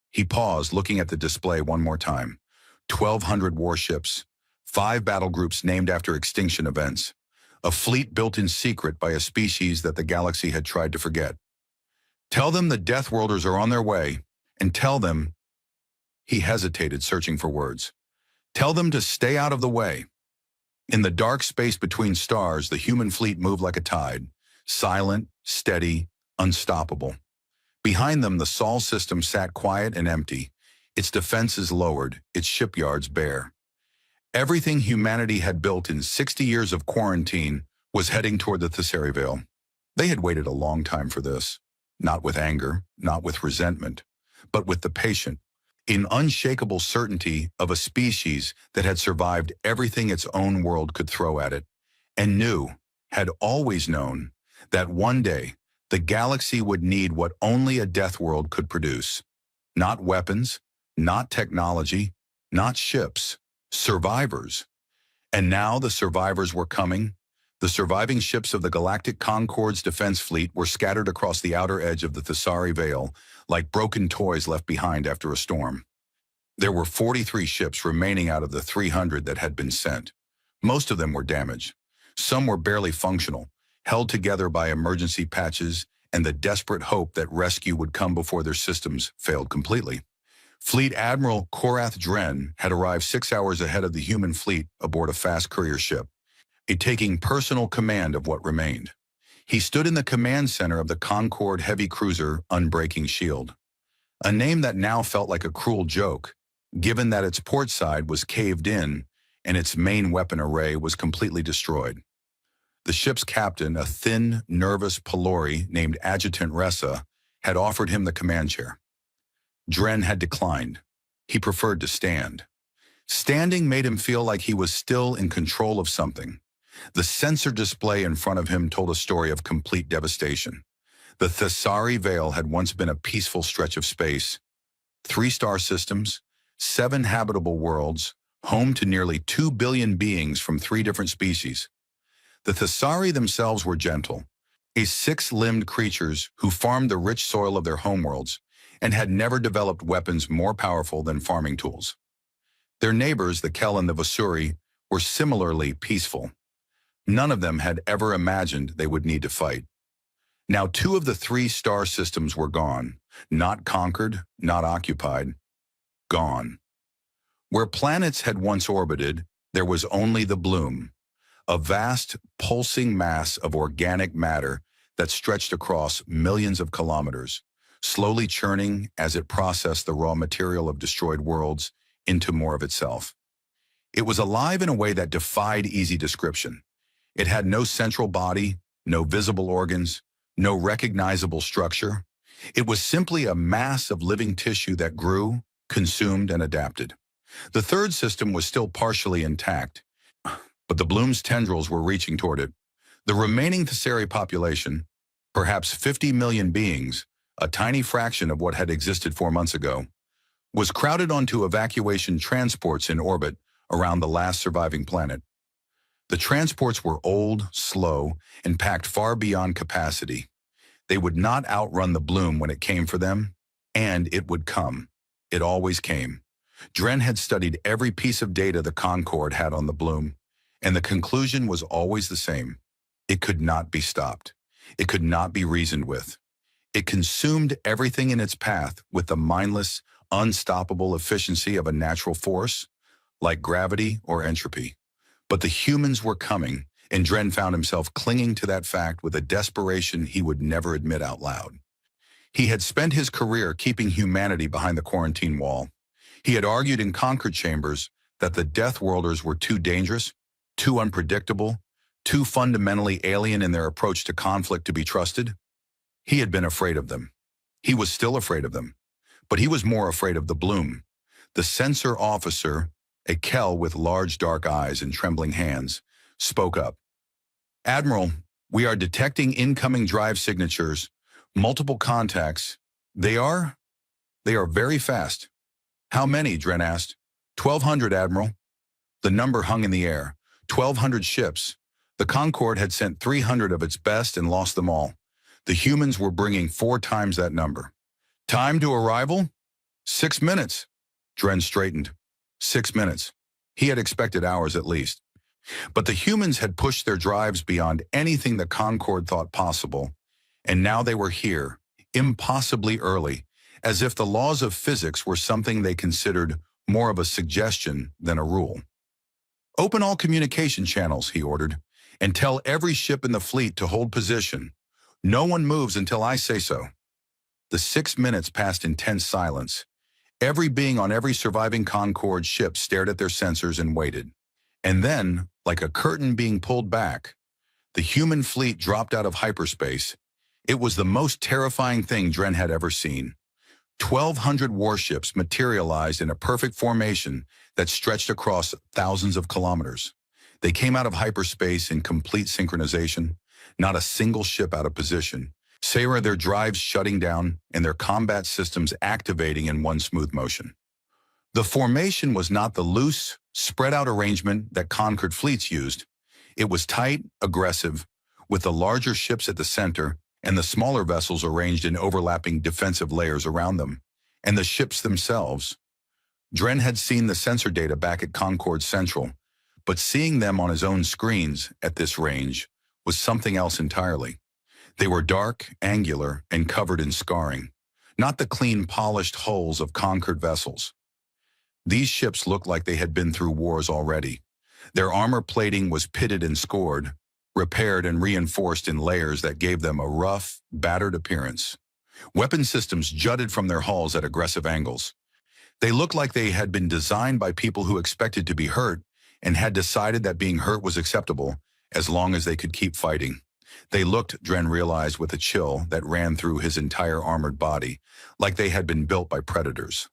He paused, looking at the display one more time. 1,200 warships, 5 battle groups named after extinction events, a fleet built in secret by a species that the galaxy had tried to forget. "Tell them the Deathworlders are on their way, and tell them—" He hesitated, searching for words. "Tell them to stay out of the way." In the dark space between stars, the human fleet moved like a tide, silent, steady, unstoppable. Behind them, the Sol system sat quiet and empty, its defenses lowered, its shipyards bare. Everything humanity had built in 60 years of quarantine was heading toward the Thessary Veil. They had waited a long time for this, not with anger, not with resentment, but with the patient, in unshakable certainty of a species that had survived everything its own world could throw at it, and knew, had always known, that one day the galaxy would need what only a death world could produce. Not weapons, not technology, not ships, survivors. And now the survivors were coming. The surviving ships of the Galactic Concord's defense fleet were scattered across the outer edge of the Thessary Veil, like broken toys left behind after a storm. There were 43 ships remaining out of the 300 that had been sent. Most of them were damaged. Some were barely functional, held together by emergency patches and the desperate hope that rescue would come before their systems failed completely. Fleet Admiral Korath Dren had arrived 6 hours ahead of the human fleet aboard a fast courier ship, taking personal command of what remained. He stood in the command center of the Concorde heavy cruiser Unbreaking Shield, a name that now felt like a cruel joke, given that its port side was caved in and its main weapon array was completely destroyed. The ship's captain, a thin, nervous Pelori named Adjutant Ressa, had offered him the command chair. Dren had declined. He preferred to stand. Standing made him feel like he was still in control of something. The sensor display in front of him told a story of complete devastation. The Thessary Veil had once been a peaceful stretch of space. 3-star systems, 7 habitable worlds, home to nearly 2 billion beings from 3 different species. The Thessary themselves were gentle, 6-limbed creatures who farmed the rich soil of their homeworlds and had never developed weapons more powerful than farming tools. Their neighbors, the Kel and the Vasuri, were similarly peaceful. None of them had ever imagined they would need to fight. Now 2 of the 3-star systems were gone, not conquered, not occupied, gone. Where planets had once orbited, there was only the bloom, a vast, pulsing mass of organic matter that stretched across millions of kilometers, slowly churning as it processed the raw material of destroyed worlds into more of itself. It was alive in a way that defied easy description. It had no central body, no visible organs, no recognizable structure. It was simply a mass of living tissue that grew, consumed, and adapted. The 3rd system was still partially intact, but the bloom's tendrils were reaching toward it. The remaining Thessary population, perhaps 50 million beings, a tiny fraction of what had existed 4 months ago, was crowded onto evacuation transports in orbit around the last surviving planet. The transports were old, slow, and packed far beyond capacity. They would not outrun the bloom when it came for them, and it would come. It always came. Dren had studied every piece of data the Concorde had on the bloom, and the conclusion was always the same. It could not be stopped. It could not be reasoned with. It consumed everything in its path with the mindless, unstoppable efficiency of a natural force, like gravity or entropy. But the humans were coming, and Dren found himself clinging to that fact with a desperation he would never admit out loud. He had spent his career keeping humanity behind the quarantine wall. He had argued in Concord chambers that the Deathworlders were too dangerous, too unpredictable, too fundamentally alien in their approach to conflict to be trusted. He had been afraid of them. He was still afraid of them. But he was more afraid of the bloom. The censor officer, a Kel with large dark eyes and trembling hands, spoke up. "Admiral, we are detecting incoming drive signatures, multiple contacts. They are very fast." "How many?" Dren asked. 1,200, Admiral." The number hung in the air. 1,200 ships. The Concorde had sent 300 of its best and lost them all. The humans were bringing 4 times that number. "Time to arrival?" 6 minutes. Dren straightened. 6 minutes. He had expected hours at least. But the humans had pushed their drives beyond anything the Concorde thought possible, and now they were here, impossibly early, as if the laws of physics were something they considered more of a suggestion than a rule. "Open all communication channels," he ordered, "and tell every ship in the fleet to hold position. No one moves until I say so. The 6 minutes passed in tense silence. Every being on every surviving Concorde ship stared at their sensors and waited. And then, like a curtain being pulled back, the human fleet dropped out of hyperspace. It was the most terrifying thing Dren had ever seen. 1,200 warships materialized in a perfect formation that stretched across thousands of kilometers. They came out of hyperspace in complete synchronization, not a single ship out of position. Save their drives shutting down and their combat systems activating in one smooth motion. The formation was not the loose, spread-out arrangement that conquered fleets used. It was tight, aggressive, with the larger ships at the center and the smaller vessels arranged in overlapping defensive layers around them. And the ships themselves. Dren had seen the sensor data back at Concorde Central, but seeing them on his own screens at this range was something else entirely. They were dark, angular, and covered in scarring, not the clean, polished hulls of conquered vessels. These ships looked like they had been through wars already. Their armor plating was pitted and scored, repaired and reinforced in layers that gave them a rough, battered appearance. Weapon systems jutted from their hulls at aggressive angles. They looked like they had been designed by people who expected to be hurt and had decided that being hurt was acceptable as long as they could keep fighting. They looked, Dren realized with a chill that ran through his entire armored body, like they had been built by predators.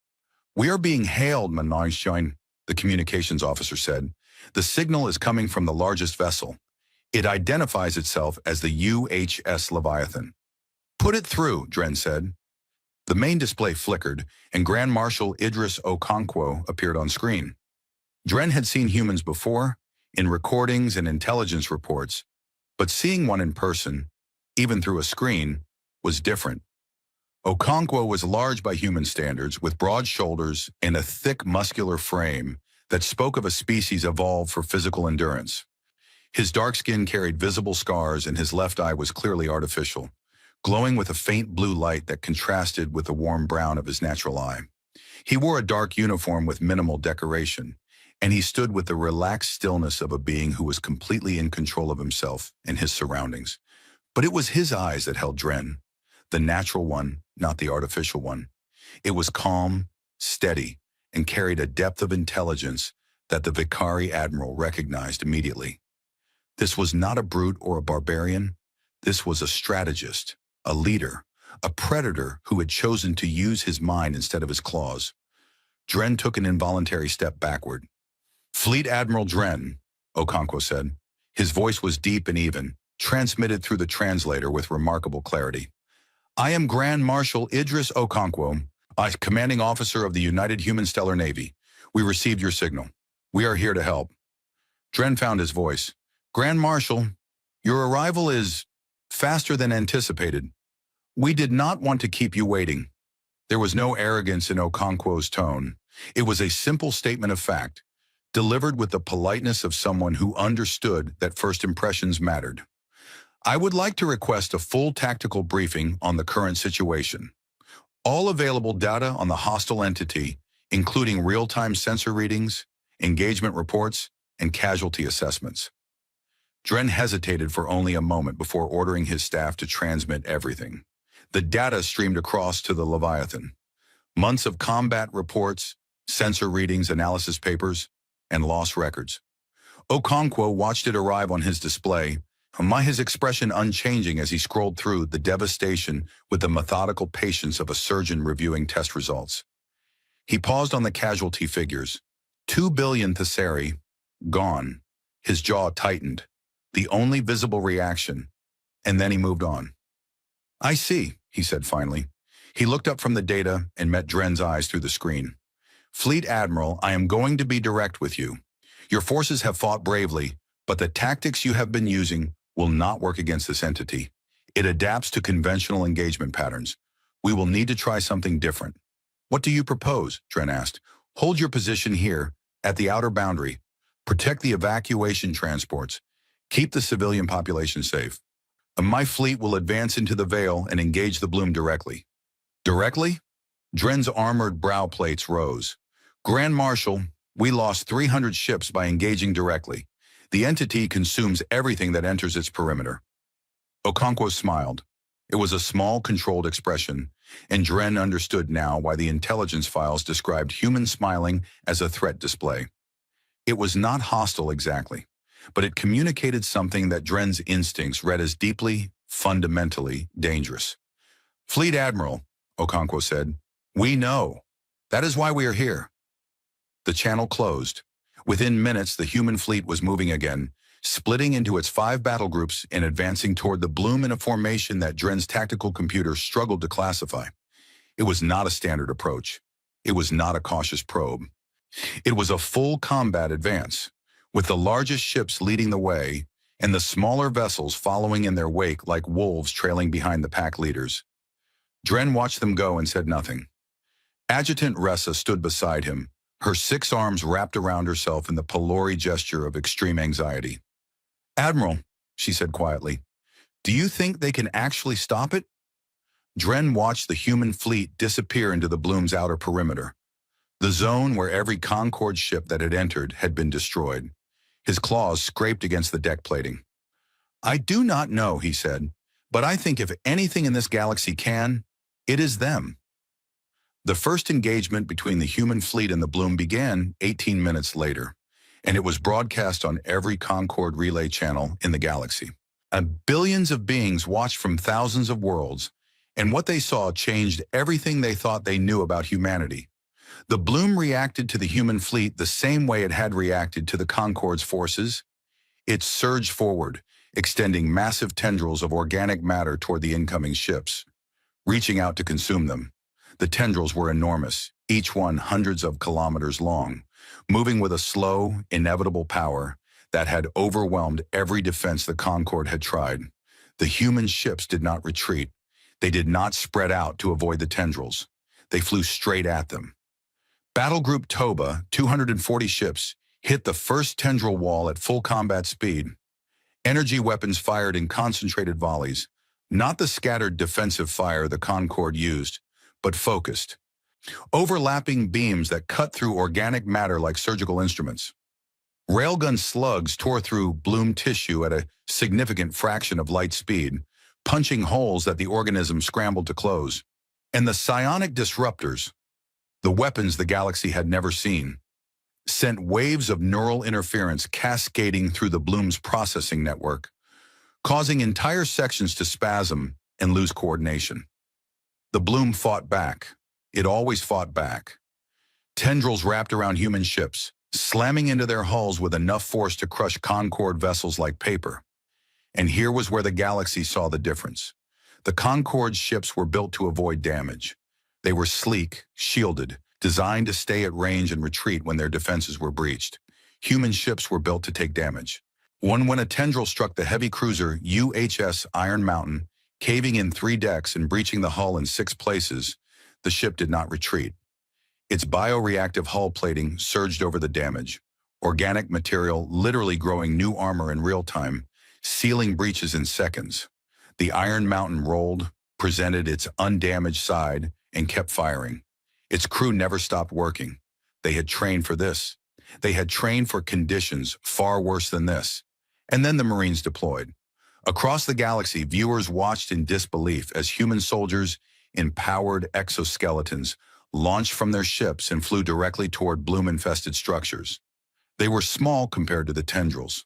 "We are being hailed, Manonshine," the communications officer said. "The signal is coming from the largest vessel. It identifies itself as the UHS Leviathan." "Put it through," Dren said. The main display flickered, and Grand Marshal Idris Okonkwo appeared on screen. Dren had seen humans before, in recordings and intelligence reports, but seeing one in person, even through a screen, was different. Okonkwo was large by human standards, with broad shoulders and a thick muscular frame that spoke of a species evolved for physical endurance. His dark skin carried visible scars and his left eye was clearly artificial, glowing with a faint blue light that contrasted with the warm brown of his natural eye. He wore a dark uniform with minimal decoration, and he stood with the relaxed stillness of a being who was completely in control of himself and his surroundings. But it was his eyes that held Dren, the natural one, not the artificial one. It was calm, steady, and carried a depth of intelligence that the Vicari Admiral recognized immediately. This was not a brute or a barbarian. This was a strategist, a leader, a predator who had chosen to use his mind instead of his claws. Dren took an involuntary step backward. "Fleet Admiral Dren," Okonkwo said. His voice was deep and even, transmitted through the translator with remarkable clarity. "I am Grand Marshal Idris Okonkwo, Commanding Officer of the United Human Stellar Navy. We received your signal. We are here to help." Dren found his voice. "Grand Marshal, your arrival is faster than anticipated. We did not want to keep you waiting." There was no arrogance in Okonkwo's tone. It was a simple statement of fact, delivered with the politeness of someone who understood that first impressions mattered. "I would like to request a full tactical briefing on the current situation. All available data on the hostile entity, including real-time sensor readings, engagement reports, and casualty assessments." Dren hesitated for only a moment before ordering his staff to transmit everything. The data streamed across to the Leviathan. Months of combat reports, sensor readings, analysis papers, and lost records. Okonkwo watched it arrive on his display, his expression unchanging as he scrolled through the devastation with the methodical patience of a surgeon reviewing test results. He paused on the casualty figures. 2 billion Thessari, gone. His jaw tightened, the only visible reaction, and then he moved on. "I see," he said finally. He looked up from the data and met Dren's eyes through the screen. "Fleet Admiral, I am going to be direct with you. Your forces have fought bravely, but the tactics you have been using will not work against this entity. It adapts to conventional engagement patterns. We will need to try something different." "What do you propose?" Dren asked. "Hold your position here, at the outer boundary. Protect the evacuation transports. Keep the civilian population safe. My fleet will advance into the Veil and engage the Bloom directly." "Directly?" Dren's armored brow plates rose. "Grand Marshal, we lost 300 ships by engaging directly. The entity consumes everything that enters its perimeter." Okonkwo smiled. It was a small, controlled expression, and Dren understood now why the intelligence files described human smiling as a threat display. It was not hostile exactly, but it communicated something that Dren's instincts read as deeply, fundamentally dangerous. "Fleet Admiral," Okonkwo said, "we know. That is why we are here." The channel closed. Within minutes, the human fleet was moving again, splitting into its 5 battle groups and advancing toward the Bloom in a formation that Dren's tactical computer struggled to classify. It was not a standard approach. It was not a cautious probe. It was a full combat advance, with the largest ships leading the way and the smaller vessels following in their wake like wolves trailing behind the pack leaders. Dren watched them go and said nothing. Adjutant Ressa stood beside him, her 6 arms wrapped around herself in the Pelori gesture of extreme anxiety. "Admiral," she said quietly, "do you think they can actually stop it?" Dren watched the human fleet disappear into the Bloom's outer perimeter, the zone where every Concord ship that had entered had been destroyed. His claws scraped against the deck plating. "I do not know," he said, "but I think if anything in this galaxy can, it is them." The first engagement between the human fleet and the Bloom began 18 minutes later, and it was broadcast on every Concord relay channel in the galaxy. And billions of beings watched from thousands of worlds, and what they saw changed everything they thought they knew about humanity. The Bloom reacted to the human fleet the same way it had reacted to the Concord's forces. It surged forward, extending massive tendrils of organic matter toward the incoming ships, reaching out to consume them. The tendrils were enormous, each one hundreds of kilometers long, moving with a slow, inevitable power that had overwhelmed every defense the Concorde had tried. The human ships did not retreat. They did not spread out to avoid the tendrils. They flew straight at them. Battle Group Toba, 240 ships, hit the first tendril wall at full combat speed. Energy weapons fired in concentrated volleys, not the scattered defensive fire the Concorde used, but focused, overlapping beams that cut through organic matter like surgical instruments. Railgun slugs tore through Bloom tissue at a significant fraction of light speed, punching holes that the organism scrambled to close. And the psionic disruptors, the weapons the galaxy had never seen, sent waves of neural interference cascading through the Bloom's processing network, causing entire sections to spasm and lose coordination. The Bloom fought back. It always fought back. Tendrils wrapped around human ships, slamming into their hulls with enough force to crush Concorde vessels like paper. And here was where the galaxy saw the difference. The Concorde ships were built to avoid damage. They were sleek, shielded, designed to stay at range and retreat when their defenses were breached. Human ships were built to take damage. When a tendril struck the heavy cruiser UHS Iron Mountain, caving in 3 decks and breaching the hull in 6 places, the ship did not retreat. Its bioreactive hull plating surged over the damage, organic material literally growing new armor in real time, sealing breaches in seconds. The Iron Mountain rolled, presented its undamaged side, and kept firing. Its crew never stopped working. They had trained for this. They had trained for conditions far worse than this. And then the Marines deployed. Across the galaxy, viewers watched in disbelief as human soldiers in powered exoskeletons launched from their ships and flew directly toward Bloom-infested structures. They were small compared to the tendrils.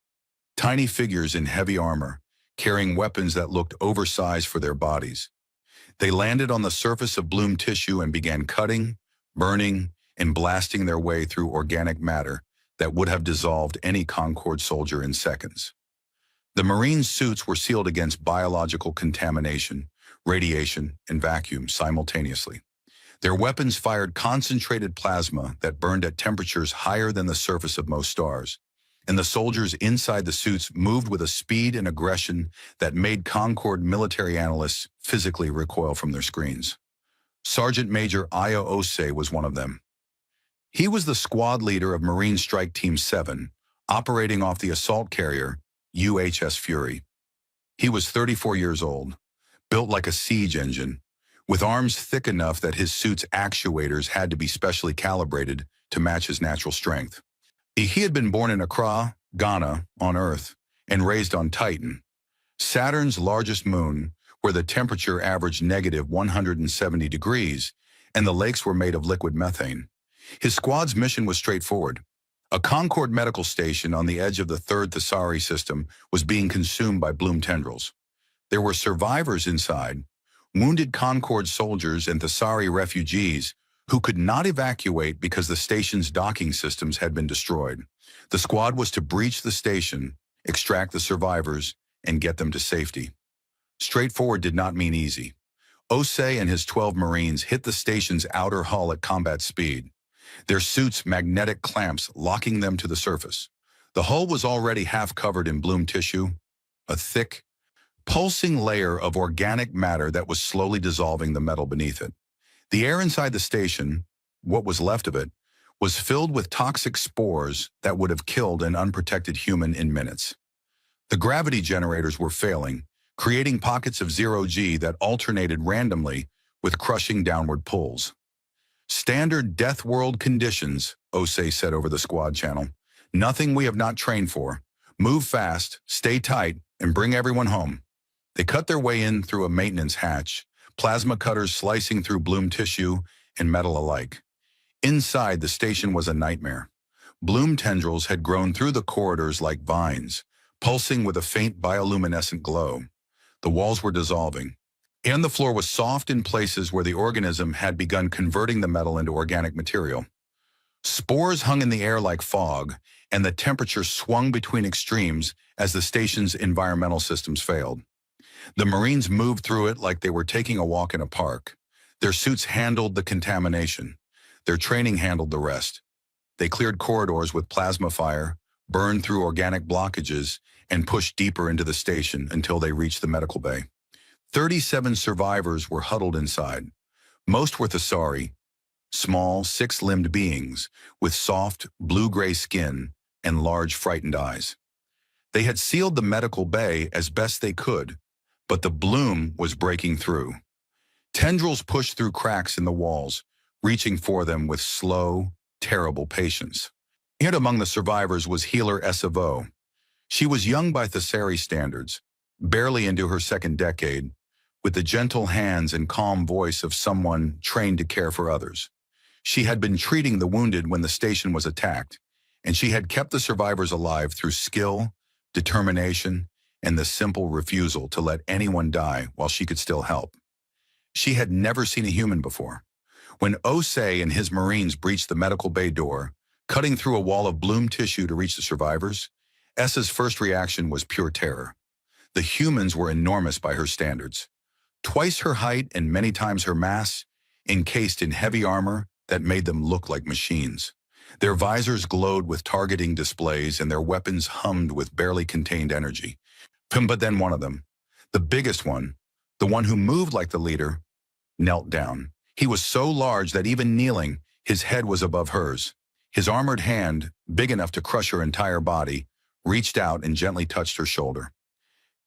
Tiny figures in heavy armor, carrying weapons that looked oversized for their bodies. They landed on the surface of Bloom tissue and began cutting, burning, and blasting their way through organic matter that would have dissolved any Concorde soldier in seconds. The Marine suits were sealed against biological contamination, radiation, and vacuum simultaneously. Their weapons fired concentrated plasma that burned at temperatures higher than the surface of most stars, and the soldiers inside the suits moved with a speed and aggression that made Concorde military analysts physically recoil from their screens. Sergeant Major Io Osei was one of them. He was the squad leader of Marine Strike Team 7, operating off the assault carrier UHS Fury. He was 34 years old, built like a siege engine, with arms thick enough that his suit's actuators had to be specially calibrated to match his natural strength. He had been born in Accra, Ghana, on Earth, and raised on Titan, Saturn's largest moon, where the temperature averaged negative 170 degrees, and the lakes were made of liquid methane. His squad's mission was straightforward. A Concord medical station on the edge of the third Thesari system was being consumed by bloom tendrils. There were survivors inside, wounded Concord soldiers and Thesari refugees who could not evacuate because the station's docking systems had been destroyed. The squad was to breach the station, extract the survivors, and get them to safety. Straightforward did not mean easy. Osei and his 12 Marines hit the station's outer hull at combat speed, their suits magnetic clamps locking them to the surface. The hull was already half covered in bloom tissue, a thick, pulsing layer of organic matter that was slowly dissolving the metal beneath it. The air inside the station, what was left of it, was filled with toxic spores that would have killed an unprotected human in minutes. The gravity generators were failing, creating pockets of zero-G that alternated randomly with crushing downward pulls. "Standard Deathworld conditions," Osei said over the squad channel. "Nothing we have not trained for. Move fast, stay tight, and bring everyone home." They cut their way in through a maintenance hatch, plasma cutters slicing through bloom tissue and metal alike. Inside, the station was a nightmare. Bloom tendrils had grown through the corridors like vines, pulsing with a faint bioluminescent glow. The walls were dissolving, and the floor was soft in places where the organism had begun converting the metal into organic material. Spores hung in the air like fog, and the temperature swung between extremes as the station's environmental systems failed. The Marines moved through it like they were taking a walk in a park. Their suits handled the contamination. Their training handled the rest. They cleared corridors with plasma fire, burned through organic blockages, and pushed deeper into the station until they reached the medical bay. 37 survivors were huddled inside. Most were Thesari, small, six-limbed beings with soft, blue-gray skin and large, frightened eyes. They had sealed the medical bay as best they could, but the bloom was breaking through. Tendrils pushed through cracks in the walls, reaching for them with slow, terrible patience. And among the survivors was healer SOS. She was young by Thesari standards, barely into her second decade, with the gentle hands and calm voice of someone trained to care for others. She had been treating the wounded when the station was attacked, and she had kept the survivors alive through skill, determination, and the simple refusal to let anyone die while she could still help. She had never seen a human before. When Osei and his Marines breached the medical bay door, cutting through a wall of bloom tissue to reach the survivors, Essa's first reaction was pure terror. The humans were enormous by her standards. Twice her height and many times her mass, encased in heavy armor that made them look like machines. Their visors glowed with targeting displays and their weapons hummed with barely contained energy. But then one of them, the biggest one, the one who moved like the leader, knelt down. He was so large that even kneeling, his head was above hers. His armored hand, big enough to crush her entire body, reached out and gently touched her shoulder.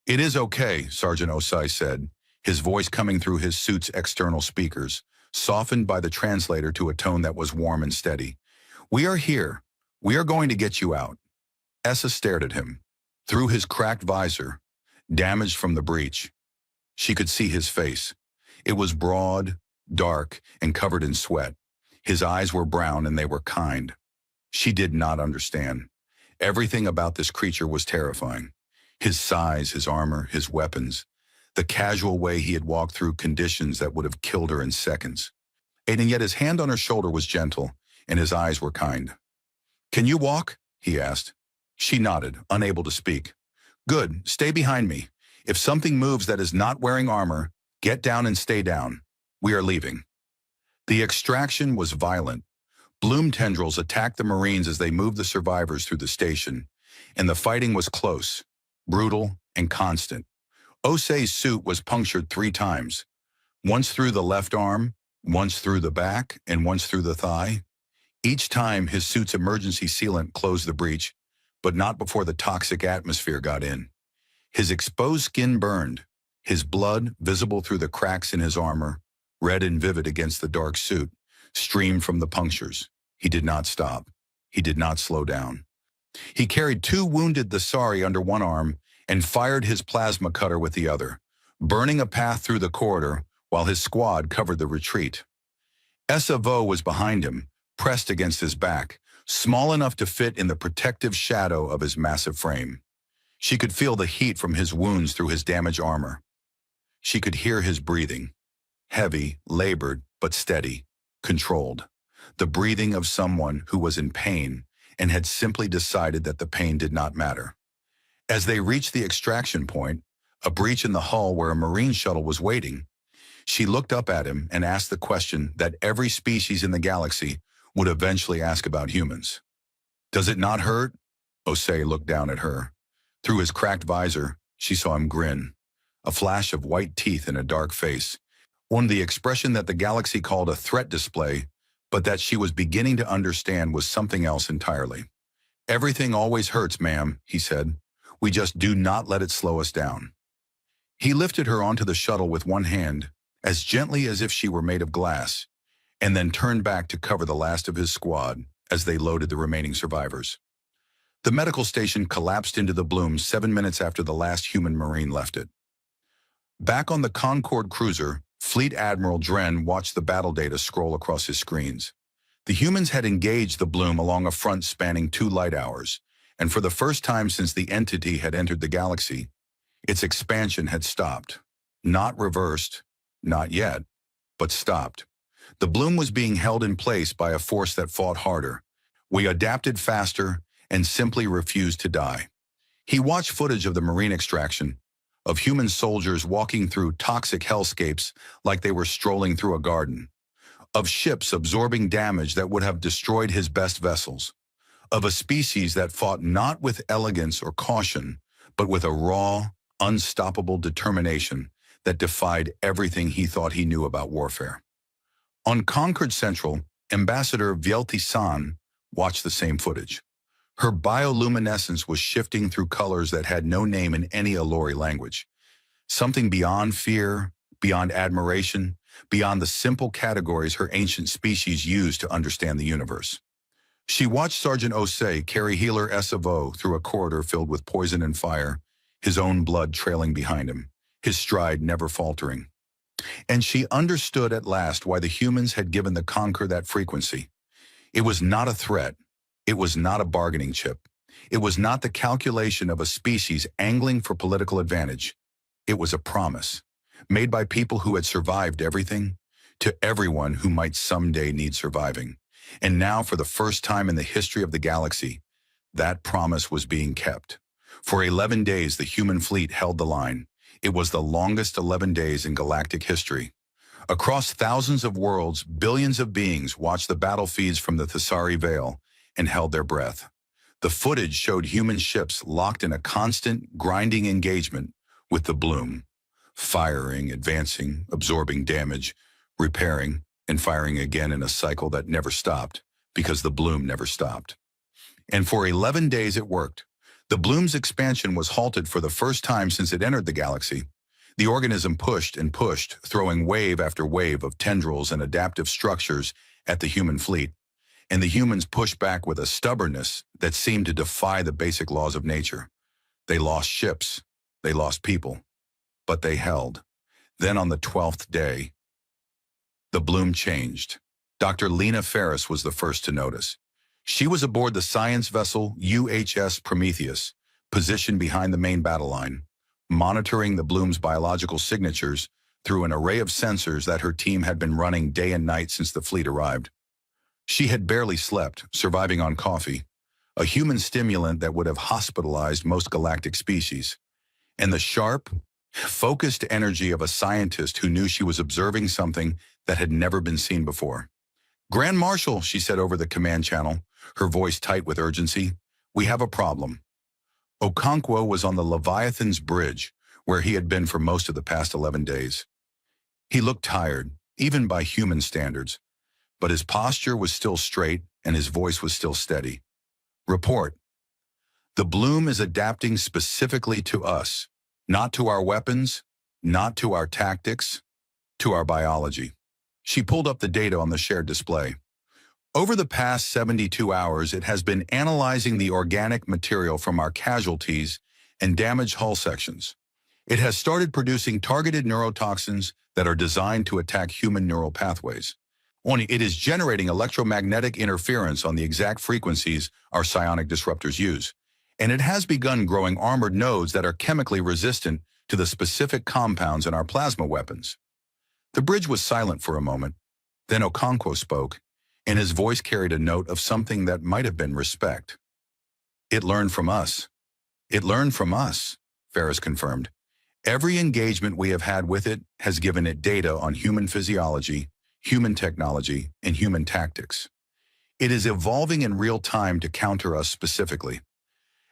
"It is okay," Sergeant Osei said, his voice coming through his suit's external speakers, softened by the translator to a tone that was warm and steady. "We are here. We are going to get you out." Essa stared at him. Through his cracked visor, damaged from the breach, she could see his face. It was broad, dark, and covered in sweat. His eyes were brown and they were kind. She did not understand. Everything about this creature was terrifying. His size, his armor, his weapons, the casual way he had walked through conditions that would have killed her in seconds. And yet his hand on her shoulder was gentle, and his eyes were kind. "Can you walk?" he asked. She nodded, unable to speak. "Good, stay behind me. If something moves that is not wearing armor, get down and stay down. We are leaving." The extraction was violent. Bloom tendrils attacked the Marines as they moved the survivors through the station, and the fighting was close, brutal, and constant. Osei's suit was punctured 3 times, once through the left arm, once through the back, and once through the thigh. Each time, his suit's emergency sealant closed the breach, but not before the toxic atmosphere got in. His exposed skin burned, his blood, visible through the cracks in his armor, red and vivid against the dark suit, streamed from the punctures. He did not stop. He did not slow down. He carried 2 wounded Thesari under one arm and fired his plasma cutter with the other, burning a path through the corridor while his squad covered the retreat. SOS was behind him, pressed against his back, small enough to fit in the protective shadow of his massive frame. She could feel the heat from his wounds through his damaged armor. She could hear his breathing, heavy, labored, but steady, controlled. The breathing of someone who was in pain and had simply decided that the pain did not matter. As they reached the extraction point, a breach in the hull where a Marine shuttle was waiting, she looked up at him and asked the question that every species in the galaxy would eventually ask about humans. "Does it not hurt?" Osei looked down at her. Through his cracked visor, she saw him grin, a flash of white teeth in a dark face, one the expression that the galaxy called a threat display, but that she was beginning to understand was something else entirely. "Everything always hurts, ma'am," he said. "We just do not let it slow us down." He lifted her onto the shuttle with one hand, as gently as if she were made of glass, and then turned back to cover the last of his squad as they loaded the remaining survivors. The medical station collapsed into the Bloom 7 minutes after the last human Marine left it. Back on the Concorde cruiser, Fleet Admiral Dren watched the battle data scroll across his screens. The humans had engaged the Bloom along a front spanning 2 light hours, and for the first time since the entity had entered the galaxy, its expansion had stopped. Not reversed, not yet, but stopped. The Bloom was being held in place by a force that fought harder. We adapted faster and simply refused to die. He watched footage of the Marine extraction, of human soldiers walking through toxic hellscapes like they were strolling through a garden, of ships absorbing damage that would have destroyed his best vessels, of a species that fought not with elegance or caution, but with a raw, unstoppable determination that defied everything he thought he knew about warfare. On Concord Central, Ambassador Vielti-san watched the same footage. Her bioluminescence was shifting through colors that had no name in any Allori language. Something beyond fear, beyond admiration, beyond the simple categories her ancient species used to understand the universe. She watched Sergeant Osei carry Healer SOS through a corridor filled with poison and fire, his own blood trailing behind him, his stride never faltering. And she understood at last why the humans had given the Conquer that frequency. It was not a threat. It was not a bargaining chip. It was not the calculation of a species angling for political advantage. It was a promise, made by people who had survived everything, to everyone who might someday need surviving. And now, for the first time in the history of the galaxy, that promise was being kept. For 11 days, the human fleet held the line. It was the longest 11 days in galactic history. Across thousands of worlds, billions of beings watched the battle feeds from the Thessari Veil and held their breath. The footage showed human ships locked in a constant, grinding engagement with the Bloom, firing, advancing, absorbing damage, repairing, and firing again in a cycle that never stopped, because the Bloom never stopped. And for 11 days it worked. The Bloom's expansion was halted for the first time since it entered the galaxy. The organism pushed and pushed, throwing wave after wave of tendrils and adaptive structures at the human fleet. And the humans pushed back with a stubbornness that seemed to defy the basic laws of nature. They lost ships, they lost people, but they held. Then on the 12th day, the Bloom changed. Dr. Lena Ferris was the first to notice. She was aboard the science vessel UHS Prometheus, positioned behind the main battle line, monitoring the Bloom's biological signatures through an array of sensors that her team had been running day and night since the fleet arrived. She had barely slept, surviving on coffee, a human stimulant that would have hospitalized most galactic species, and the sharp, focused energy of a scientist who knew she was observing something that had never been seen before. "Grand Marshal," she said over the command channel, her voice tight with urgency, "we have a problem." Okonkwo was on the Leviathan's bridge, where he had been for most of the past 11 days. He looked tired, even by human standards, but his posture was still straight and his voice was still steady. "Report. The Bloom is adapting specifically to us, not to our weapons, not to our tactics, to our biology." She pulled up the data on the shared display. Over the past 72 hours, it has been analyzing the organic material from our casualties and damaged hull sections. It has started producing targeted neurotoxins that are designed to attack human neural pathways. Only it is generating electromagnetic interference on the exact frequencies our psionic disruptors use, and it has begun growing armored nodes that are chemically resistant to the specific compounds in our plasma weapons. The bridge was silent for a moment. Then Okonkwo spoke, and his voice carried a note of something that might have been respect. "It learned from us." "It learned from us," Ferris confirmed. "Every engagement we have had with it has given it data on human physiology, human technology, and human tactics. It is evolving in real time to counter us specifically.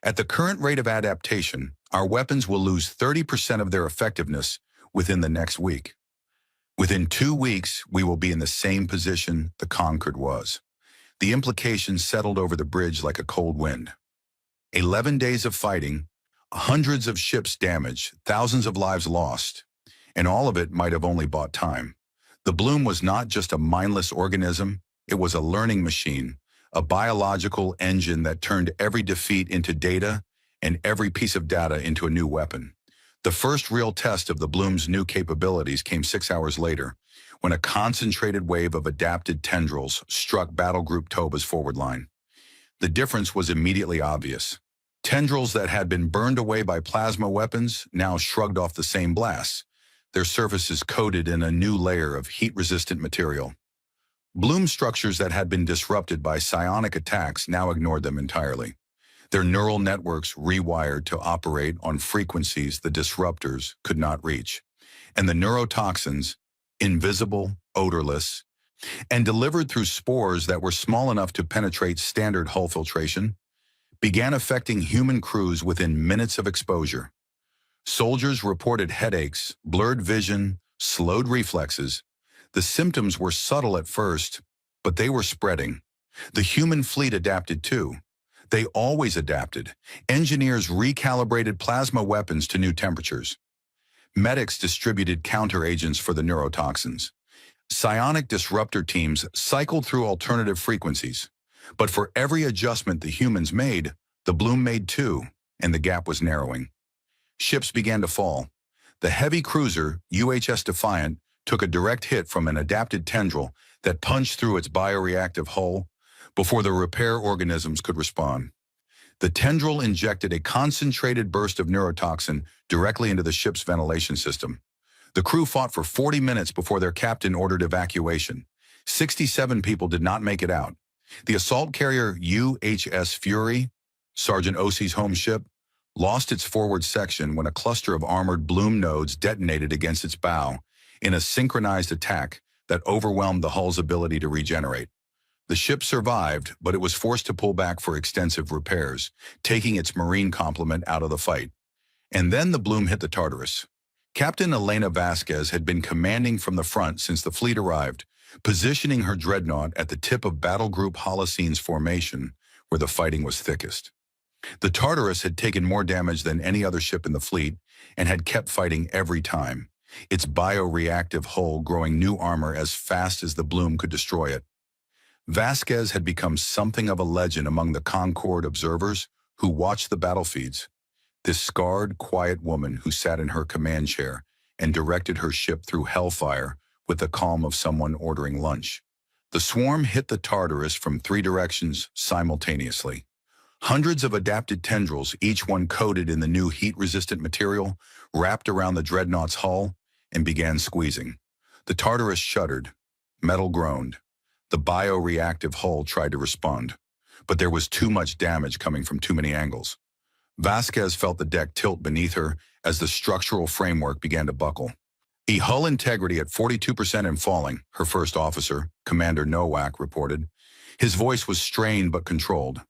At the current rate of adaptation, our weapons will lose 30% of their effectiveness within the next week. Within 2 weeks, we will be in the same position the Concord was." The implications settled over the bridge like a cold wind. 11 days of fighting, hundreds of ships damaged, thousands of lives lost, and all of it might have only bought time. The Bloom was not just a mindless organism, it was a learning machine, a biological engine that turned every defeat into data and every piece of data into a new weapon. The first real test of the Bloom's new capabilities came 6 hours later, when a concentrated wave of adapted tendrils struck Battle Group Toba's forward line. The difference was immediately obvious. Tendrils that had been burned away by plasma weapons now shrugged off the same blasts, their surfaces coated in a new layer of heat-resistant material. Bloom structures that had been disrupted by psionic attacks now ignored them entirely. Their neural networks rewired to operate on frequencies the disruptors could not reach. And the neurotoxins, invisible, odorless, and delivered through spores that were small enough to penetrate standard hull filtration, began affecting human crews within minutes of exposure. Soldiers reported headaches, blurred vision, slowed reflexes. The symptoms were subtle at first, but they were spreading. The human fleet adapted too. They always adapted. Engineers recalibrated plasma weapons to new temperatures. Medics distributed counteragents for the neurotoxins. Psionic disruptor teams cycled through alternative frequencies. But for every adjustment the humans made, the Bloom made too, and the gap was narrowing. Ships began to fall. The heavy cruiser, UHS Defiant, took a direct hit from an adapted tendril that punched through its bioreactive hull before the repair organisms could respond. The tendril injected a concentrated burst of neurotoxin directly into the ship's ventilation system. The crew fought for 40 minutes before their captain ordered evacuation. 67 people did not make it out. The assault carrier UHS Fury, Sergeant Ossie's home ship, lost its forward section when a cluster of armored Bloom nodes detonated against its bow in a synchronized attack that overwhelmed the hull's ability to regenerate. The ship survived, but it was forced to pull back for extensive repairs, taking its marine complement out of the fight. And then the Bloom hit the Tartarus. Captain Elena Vasquez had been commanding from the front since the fleet arrived, positioning her dreadnought at the tip of Battle Group Holocene's formation, where the fighting was thickest. The Tartarus had taken more damage than any other ship in the fleet and had kept fighting every time, its bioreactive hull growing new armor as fast as the Bloom could destroy it. Vasquez had become something of a legend among the Concord observers who watched the battlefeeds. This scarred, quiet woman who sat in her command chair and directed her ship through hellfire with the calm of someone ordering lunch. The swarm hit the Tartarus from 3 directions simultaneously. Hundreds of adapted tendrils, each one coated in the new heat-resistant material, wrapped around the dreadnought's hull and began squeezing. The Tartarus shuddered. Metal groaned. The bioreactive hull tried to respond, but there was too much damage coming from too many angles. Vasquez felt the deck tilt beneath her as the structural framework began to buckle. Hull integrity at 42% and falling, her first officer, Commander Nowak, reported. His voice was strained but controlled.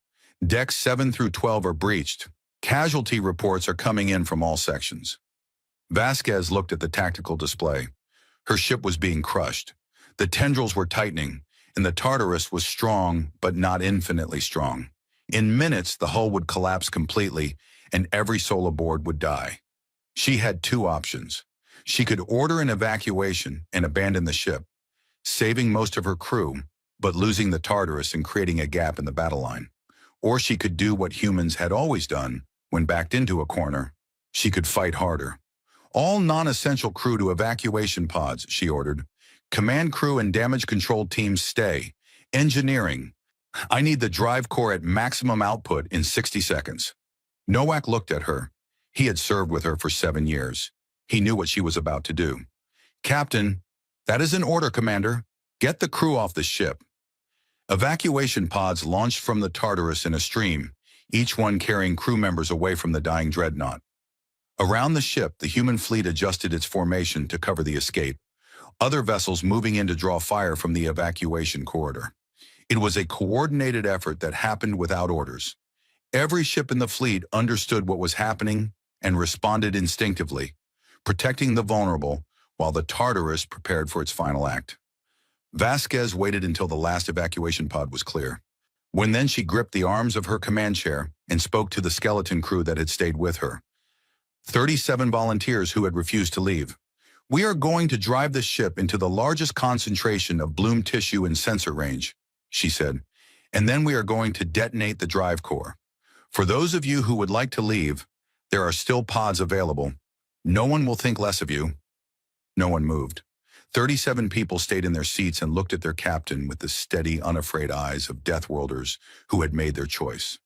Decks 7 through 12 are breached. Casualty reports are coming in from all sections. Vasquez looked at the tactical display. Her ship was being crushed. The tendrils were tightening, and the Tartarus was strong but not infinitely strong. In minutes, the hull would collapse completely, and every soul aboard would die. She had 2 options. She could order an evacuation and abandon the ship, saving most of her crew, but losing the Tartarus and creating a gap in the battle line. Or she could do what humans had always done when backed into a corner. She could fight harder. All non-essential crew to evacuation pods, she ordered. Command crew and damage control teams stay. Engineering. I need the drive core at maximum output in 60 seconds. Nowak looked at her. He had served with her for 7 years. He knew what she was about to do. Captain, that is an order, Commander. Get the crew off the ship. Evacuation pods launched from the Tartarus in a stream, each one carrying crew members away from the dying dreadnought. Around the ship, the human fleet adjusted its formation to cover the escape, other vessels moving in to draw fire from the evacuation corridor. It was a coordinated effort that happened without orders. Every ship in the fleet understood what was happening and responded instinctively, protecting the vulnerable while the Tartarus prepared for its final act. Vasquez waited until the last evacuation pod was clear. When then she gripped the arms of her command chair and spoke to the skeleton crew that had stayed with her. 37 volunteers who had refused to leave. We are going to drive the ship into the largest concentration of bloom tissue in sensor range, she said, and then we are going to detonate the drive core. For those of you who would like to leave, there are still pods available. No one will think less of you. No one moved. 37 people stayed in their seats and looked at their captain with the steady, unafraid eyes of Deathworlders who had made their choice.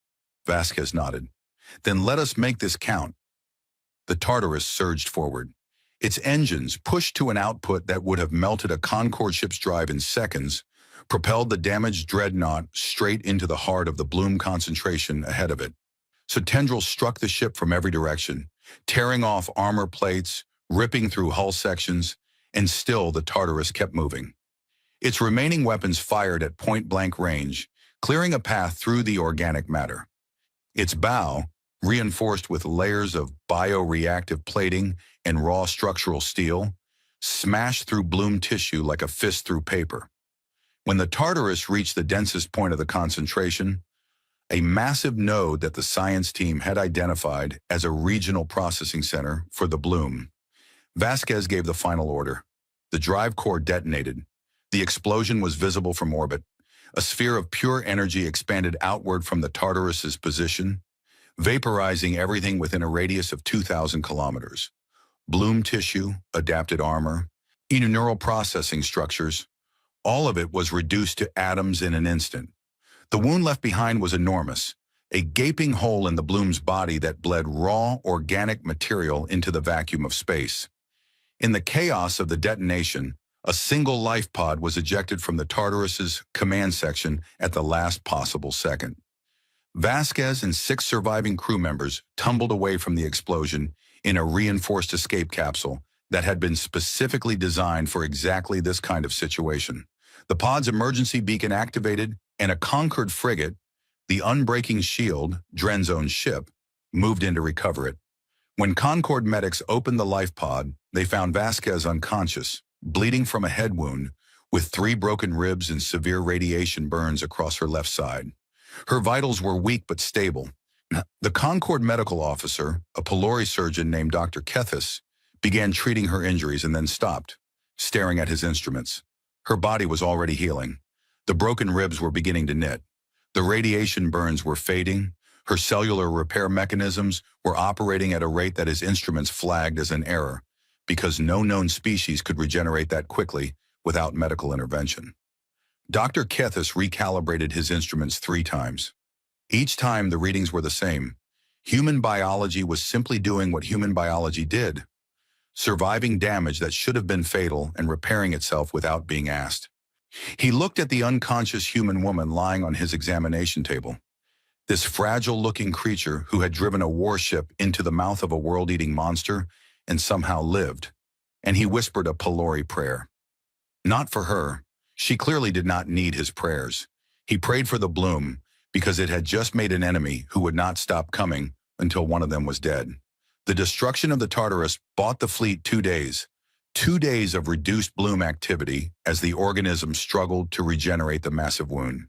Vasquez nodded. Then let us make this count. The Tartarus surged forward. Its engines, pushed to an output that would have melted a Concorde ship's drive in seconds, propelled the damaged dreadnought straight into the heart of the bloom concentration ahead of it. So tendrils struck the ship from every direction, tearing off armor plates, ripping through hull sections, and still the Tartarus kept moving. Its remaining weapons fired at point-blank range, clearing a path through the organic matter. Its bow, reinforced with layers of bioreactive plating and raw structural steel, smashed through bloom tissue like a fist through paper. When the Tartarus reached the densest point of the concentration, a massive node that the science team had identified as a regional processing center for the bloom, Vasquez gave the final order. The drive core detonated. The explosion was visible from orbit. A sphere of pure energy expanded outward from the Tartarus's position, vaporizing everything within a radius of 2,000 kilometers. Bloom tissue, adapted armor, neural processing structures, all of it was reduced to atoms in an instant. The wound left behind was enormous, a gaping hole in the bloom's body that bled raw, organic material into the vacuum of space. In the chaos of the detonation, a single life pod was ejected from the Tartarus's command section at the last possible second. Vasquez and 6 surviving crew members tumbled away from the explosion in a reinforced escape capsule that had been specifically designed for exactly this kind of situation. The pod's emergency beacon activated, and a Concorde frigate, the unbreaking shield, Dren's own ship, moved in to recover it. When Concorde medics opened the life pod, they found Vasquez unconscious, bleeding from a head wound, with 3 broken ribs and severe radiation burns across her left side. Her vitals were weak but stable. The Concorde medical officer, a pylori surgeon named Dr. Kethis, began treating her injuries and then stopped, staring at his instruments. Her body was already healing. The broken ribs were beginning to knit. The radiation burns were fading. Her cellular repair mechanisms were operating at a rate that his instruments flagged as an error, because no known species could regenerate that quickly without medical intervention. Dr. Kethis recalibrated his instruments 3 times. Each time the readings were the same. Human biology was simply doing what human biology did, surviving damage that should have been fatal and repairing itself without being asked. He looked at the unconscious human woman lying on his examination table, this fragile-looking creature who had driven a warship into the mouth of a world-eating monster and somehow lived, and he whispered a pylori prayer. Not for her. She clearly did not need his prayers. He prayed for the bloom because it had just made an enemy who would not stop coming until one of them was dead. The destruction of the Tartarus bought the fleet 2 days. 2 days of reduced bloom activity as the organism struggled to regenerate the massive wound.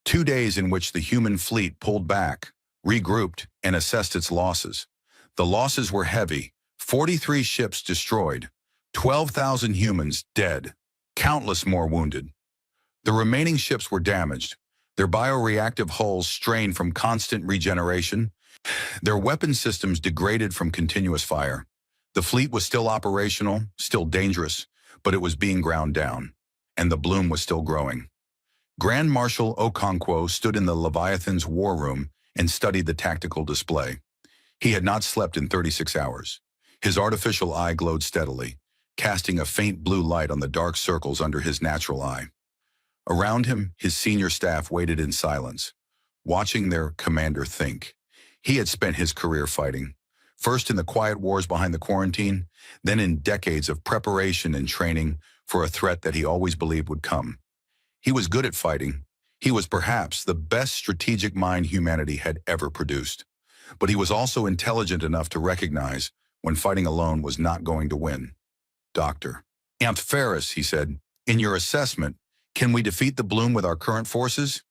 2 days in which the human fleet pulled back, regrouped, and assessed its losses. The losses were heavy. 43 ships destroyed, 12,000 humans dead, countless more wounded. The remaining ships were damaged, their bioreactive hulls strained from constant regeneration, their weapon systems degraded from continuous fire. The fleet was still operational, still dangerous, but it was being ground down, and the bloom was still growing. Grand Marshal Okonkwo stood in the Leviathan's war room and studied the tactical display. He had not slept in 36 hours. His artificial eye glowed steadily, casting a faint blue light on the dark circles under his natural eye. Around him, his senior staff waited in silence, watching their commander think. He had spent his career fighting, first in the quiet wars behind the quarantine, then in decades of preparation and training for a threat that he always believed would come. He was good at fighting. He was perhaps the best strategic mind humanity had ever produced. But he was also intelligent enough to recognize when fighting alone was not going to win. Dr. Aunt Ferris, he said, in your assessment, can we defeat the bloom with our current forces?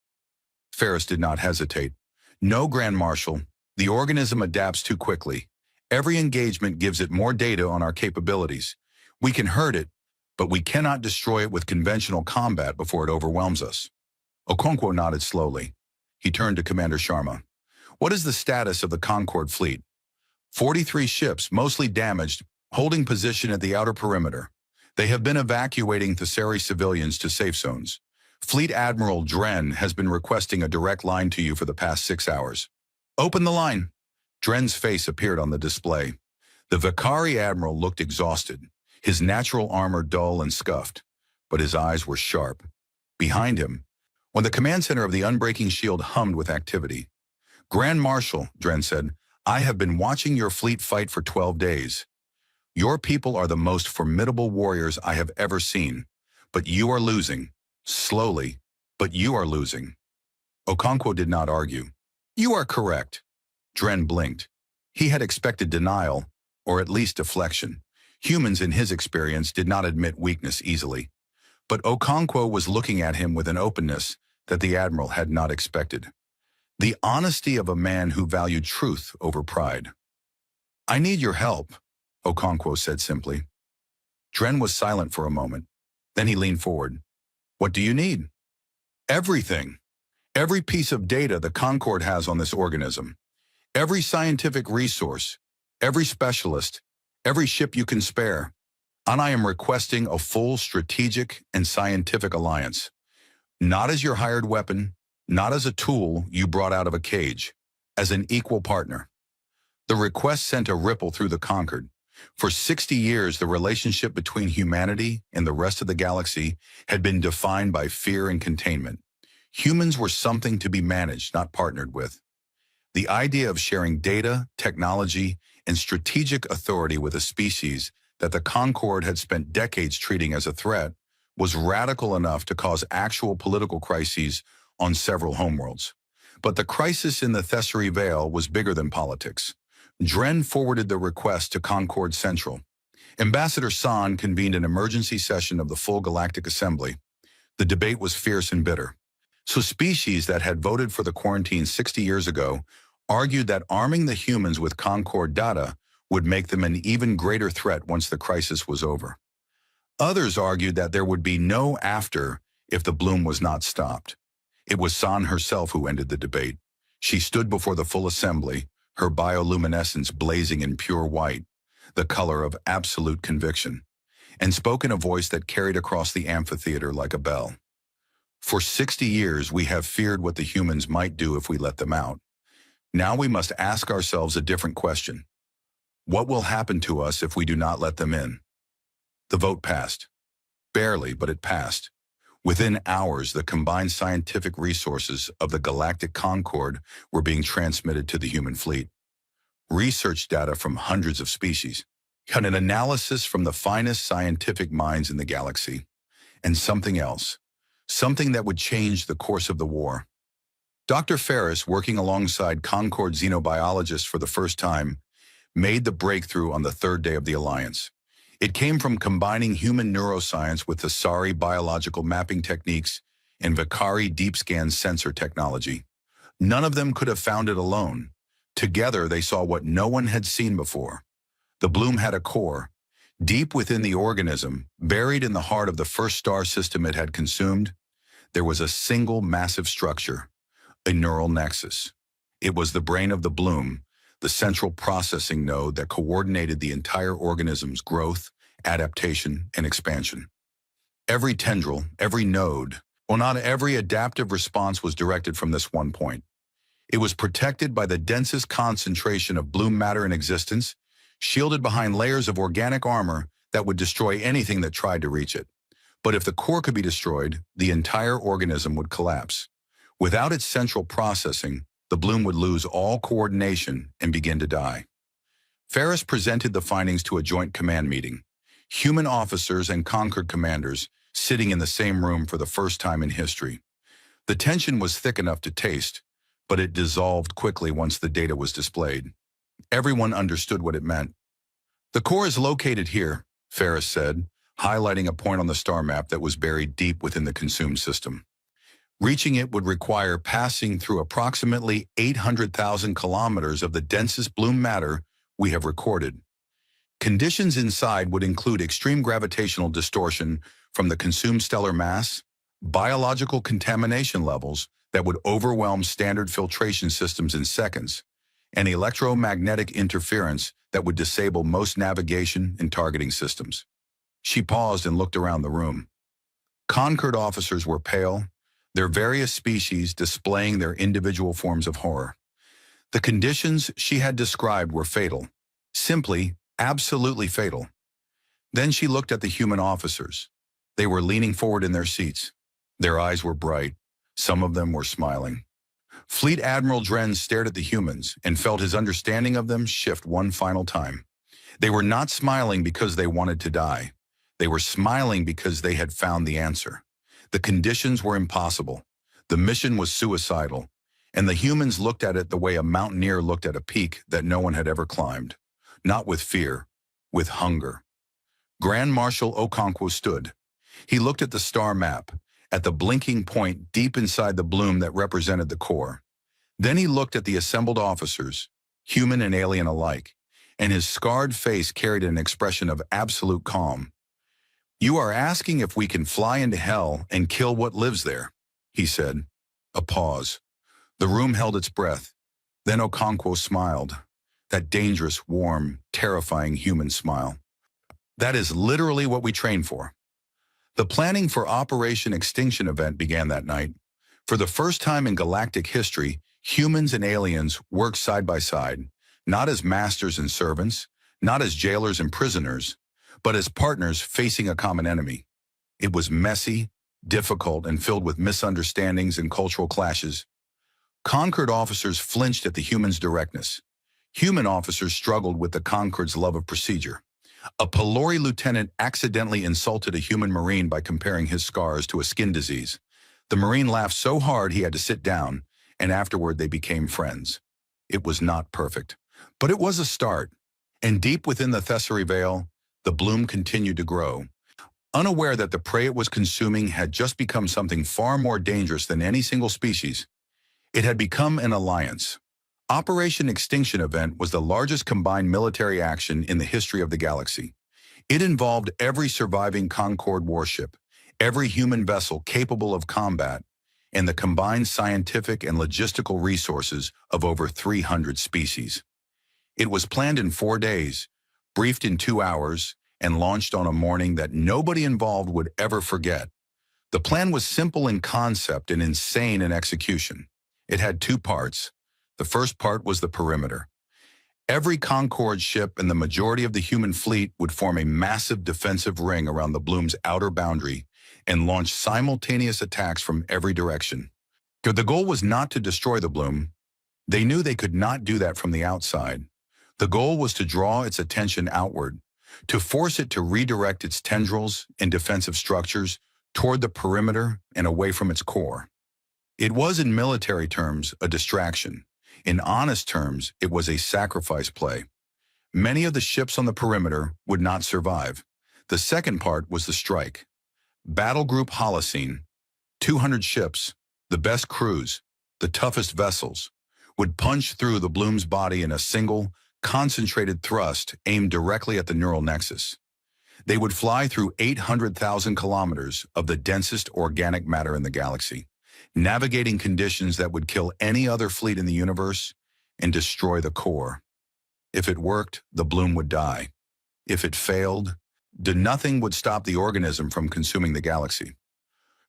Ferris did not hesitate. No, Grand Marshal. The organism adapts too quickly. Every engagement gives it more data on our capabilities. We can hurt it, but we cannot destroy it with conventional combat before it overwhelms us. Okonkwo nodded slowly. He turned to Commander Sharma. What is the status of the Concorde fleet? 43 ships, mostly damaged, holding position at the outer perimeter. They have been evacuating Thessari civilians to safe zones. Fleet Admiral Dren has been requesting a direct line to you for the past 6 hours. Open the line. Dren's face appeared on the display. The Vakari Admiral looked exhausted, his natural armor dull and scuffed, but his eyes were sharp. Behind him, when the command center of the Unbreaking Shield hummed with activity. Grand Marshal, Dren said, I have been watching your fleet fight for 12 days. Your people are the most formidable warriors I have ever seen, but you are losing. Slowly, but you are losing. Okonkwo did not argue. You are correct. Dren blinked. He had expected denial, or at least deflection. Humans in his experience did not admit weakness easily. But Okonkwo was looking at him with an openness that the Admiral had not expected. The honesty of a man who valued truth over pride. I need your help, Okonkwo said simply. Dren was silent for a moment. Then he leaned forward. What do you need? Everything. Every piece of data the Concorde has on this organism. Every scientific resource. Every specialist. Every ship you can spare. And I am requesting a full strategic and scientific alliance. Not as your hired weapon, not as a tool you brought out of a cage, as an equal partner. The request sent a ripple through the Concorde. For 60 years, the relationship between humanity and the rest of the galaxy had been defined by fear and containment. Humans were something to be managed, not partnered with. The idea of sharing data, technology, and strategic authority with a species that the Concorde had spent decades treating as a threat was radical enough to cause actual political crises on several homeworlds. But the crisis in the Thessari Vale was bigger than politics. Dren forwarded the request to Concorde Central. Ambassador San convened an emergency session of the full Galactic Assembly. The debate was fierce and bitter. So species that had voted for the quarantine 60 years ago argued that arming the humans with Concorde data would make them an even greater threat once the crisis was over. Others argued that there would be no after if the bloom was not stopped. It was San herself who ended the debate. She stood before the full assembly, her bioluminescence blazing in pure white, the color of absolute conviction, and spoke in a voice that carried across the amphitheater like a bell. For 60 years, we have feared what the humans might do if we let them out. Now we must ask ourselves a different question. What will happen to us if we do not let them in? The vote passed. Barely, but it passed. Within hours, the combined scientific resources of the Galactic Concorde were being transmitted to the human fleet. Research data from hundreds of species, and an analysis from the finest scientific minds in the galaxy, and something else, something that would change the course of the war. Dr. Ferris, working alongside Concorde xenobiologists for the first time, made the breakthrough on the third day of the alliance. It came from combining human neuroscience with Thessari biological mapping techniques and Vakari deep scan sensor technology. None of them could have found it alone. Together, they saw what no one had seen before. The bloom had a core. Deep within the organism, buried in the heart of the first star system it had consumed, there was a single massive structure, a neural nexus. It was the brain of the bloom, the central processing node that coordinated the entire organism's growth, adaptation, and expansion. Every tendril, every node, well, not every adaptive response was directed from this one point. It was protected by the densest concentration of bloom matter in existence, shielded behind layers of organic armor that would destroy anything that tried to reach it. But if the core could be destroyed, the entire organism would collapse. Without its central processing, the bloom would lose all coordination and begin to die. Ferris presented the findings to a joint command meeting. Human officers and Concord commanders sitting in the same room for the first time in history. The tension was thick enough to taste, but it dissolved quickly once the data was displayed. Everyone understood what it meant. "The core is located here," Ferris said, highlighting a point on the star map that was buried deep within the consumed system. Reaching it would require passing through approximately 800,000 kilometers of the densest bloom matter we have recorded. Conditions inside would include extreme gravitational distortion from the consumed stellar mass, biological contamination levels that would overwhelm standard filtration systems in seconds, and electromagnetic interference that would disable most navigation and targeting systems. She paused and looked around the room. Concord officers were pale, their various species displaying their individual forms of horror. The conditions she had described were fatal, simply, absolutely fatal. Then she looked at the human officers. They were leaning forward in their seats. Their eyes were bright. Some of them were smiling. Fleet Admiral Dren stared at the humans and felt his understanding of them shift one final time. They were not smiling because they wanted to die. They were smiling because they had found the answer. The conditions were impossible. The mission was suicidal. And the humans looked at it the way a mountaineer looked at a peak that no one had ever climbed. Not with fear, with hunger. Grand Marshal Okonkwo stood. He looked at the star map, at the blinking point deep inside the bloom that represented the core. Then he looked at the assembled officers, human and alien alike, and his scarred face carried an expression of absolute calm. "You are asking if we can fly into hell and kill what lives there," he said. A pause. The room held its breath. Then Okonkwo smiled. That dangerous, warm, terrifying human smile. "That is literally what we train for." The planning for Operation Extinction event began that night. For the first time in galactic history, humans and aliens worked side by side, not as masters and servants, not as jailers and prisoners, but as partners facing a common enemy. It was messy, difficult, and filled with misunderstandings and cultural clashes. Concord officers flinched at the humans' directness. Human officers struggled with the Concord's love of procedure. A Pelori lieutenant accidentally insulted a human Marine by comparing his scars to a skin disease. The Marine laughed so hard he had to sit down, and afterward they became friends. It was not perfect, but it was a start. And deep within the Thessary Veil, the bloom continued to grow. Unaware that the prey it was consuming had just become something far more dangerous than any single species, it had become an alliance. Operation Extinction Event was the largest combined military action in the history of the galaxy. It involved every surviving Concorde warship, every human vessel capable of combat, and the combined scientific and logistical resources of over 300 species. It was planned in 4 days, briefed in 2 hours, and launched on a morning that nobody involved would ever forget. The plan was simple in concept and insane in execution. It had 2 parts. The first part was the perimeter. Every Concorde ship and the majority of the human fleet would form a massive defensive ring around the bloom's outer boundary and launch simultaneous attacks from every direction. The goal was not to destroy the bloom. They knew they could not do that from the outside. The goal was to draw its attention outward, to force it to redirect its tendrils and defensive structures toward the perimeter and away from its core. It was, in military terms, a distraction. In honest terms, it was a sacrifice play. Many of the ships on the perimeter would not survive. The second part was the strike. Battle Group Holocene, 200 ships, the best crews, the toughest vessels, would punch through the bloom's body in a single, concentrated thrust aimed directly at the neural nexus. They would fly through 800,000 kilometers of the densest organic matter in the galaxy, navigating conditions that would kill any other fleet in the universe and destroy the core. If it worked, the bloom would die. If it failed, nothing would stop the organism from consuming the galaxy.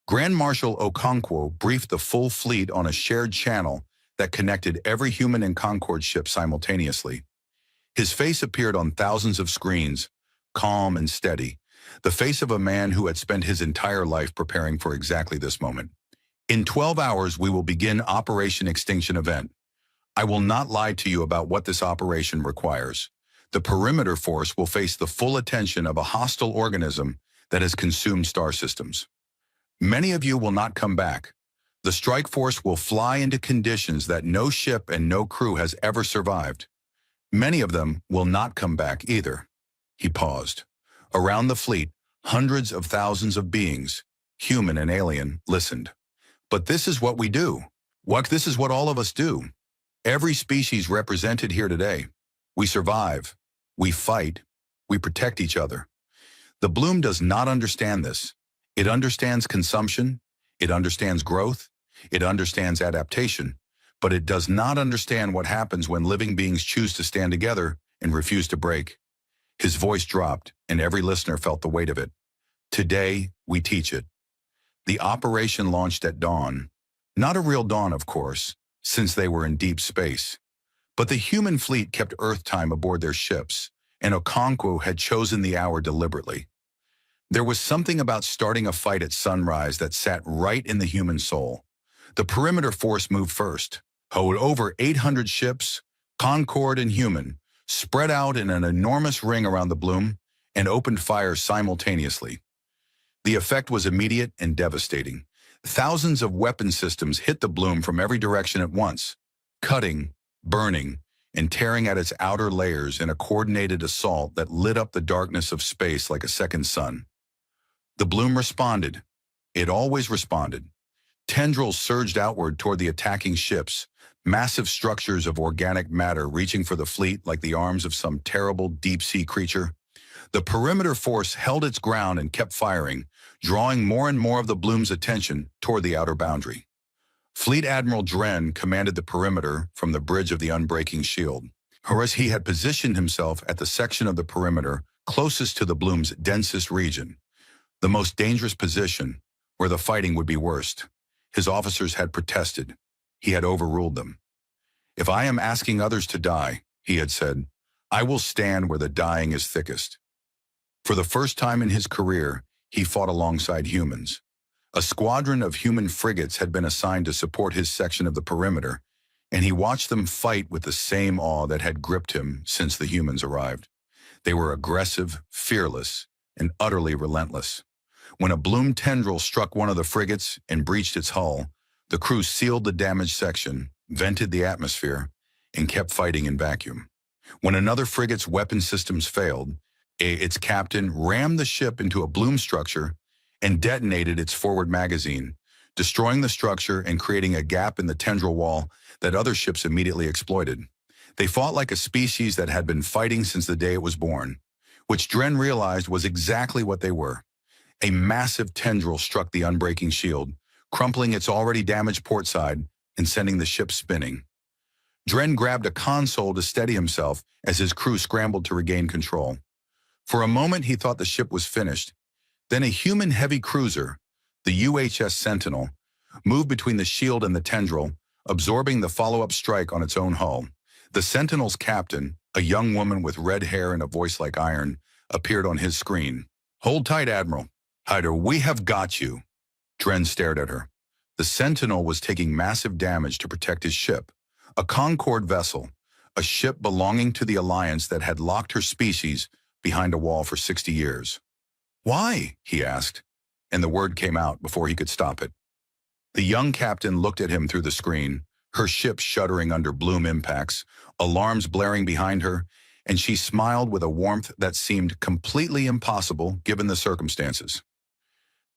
Grand Marshal Okonkwo briefed the full fleet on a shared channel that connected every human and Concord ship simultaneously. His face appeared on thousands of screens, calm and steady, the face of a man who had spent his entire life preparing for exactly this moment. In 12 hours, we will begin Operation Extinction Event. I will not lie to you about what this operation requires. The perimeter force will face the full attention of a hostile organism that has consumed star systems. Many of you will not come back. The strike force will fly into conditions that no ship and no crew has ever survived. Many of them will not come back either. He paused. Around the fleet, hundreds of thousands of beings, human and alien, listened. But this is what we do. This is what all of us do. Every species represented here today. We survive. We fight. We protect each other. The bloom does not understand this. It understands consumption, it understands growth, it understands adaptation, but it does not understand what happens when living beings choose to stand together and refuse to break. His voice dropped, and every listener felt the weight of it. Today, we teach it. The operation launched at dawn. Not a real dawn, of course, since they were in deep space. But the human fleet kept Earth time aboard their ships, and Okonkwo had chosen the hour deliberately. There was something about starting a fight at sunrise that sat right in the human soul. The perimeter force moved first. Over 800 ships, Concord and human, spread out in an enormous ring around the bloom and opened fire simultaneously. The effect was immediate and devastating. Thousands of weapon systems hit the bloom from every direction at once, cutting, burning, and tearing at its outer layers in a coordinated assault that lit up the darkness of space like a second sun. The bloom responded. It always responded. Tendrils surged outward toward the attacking ships, massive structures of organic matter reaching for the fleet like the arms of some terrible deep-sea creature. The perimeter force held its ground and kept firing, drawing more and more of the bloom's attention toward the outer boundary. Fleet Admiral Dren commanded the perimeter from the bridge of the unbreaking shield. Whereas he had positioned himself at the section of the perimeter closest to the bloom's densest region, the most dangerous position, where the fighting would be worst. His officers had protested. He had overruled them. If I am asking others to die, he had said, I will stand where the dying is thickest. For the first time in his career, he fought alongside humans. A squadron of human frigates had been assigned to support his section of the perimeter, and he watched them fight with the same awe that had gripped him since the humans arrived. They were aggressive, fearless, and utterly relentless. When a bloom tendril struck one of the frigates and breached its hull, the crew sealed the damaged section, vented the atmosphere, and kept fighting in vacuum. When another frigate's weapon systems failed, its captain rammed the ship into a bloom structure and detonated its forward magazine, destroying the structure and creating a gap in the tendril wall that other ships immediately exploited. They fought like a species that had been fighting since the day it was born, which Dren realized was exactly what they were. A massive tendril struck the unbreaking shield, crumpling its already damaged port side and sending the ship spinning. Dren grabbed a console to steady himself as his crew scrambled to regain control. For a moment, he thought the ship was finished. Then a human heavy cruiser, the UHS Sentinel, moved between the shield and the tendril, absorbing the follow-up strike on its own hull. The Sentinel's captain, a young woman with red hair and a voice like iron, appeared on his screen. Hold tight, Admiral. Hyder, we have got you. Dren stared at her. The Sentinel was taking massive damage to protect his ship, a Concord vessel, a ship belonging to the Alliance that had locked her species behind a wall for 60 years. Why? He asked, and the word came out before he could stop it. The young captain looked at him through the screen, her ship shuddering under bloom impacts, alarms blaring behind her, and she smiled with a warmth that seemed completely impossible given the circumstances.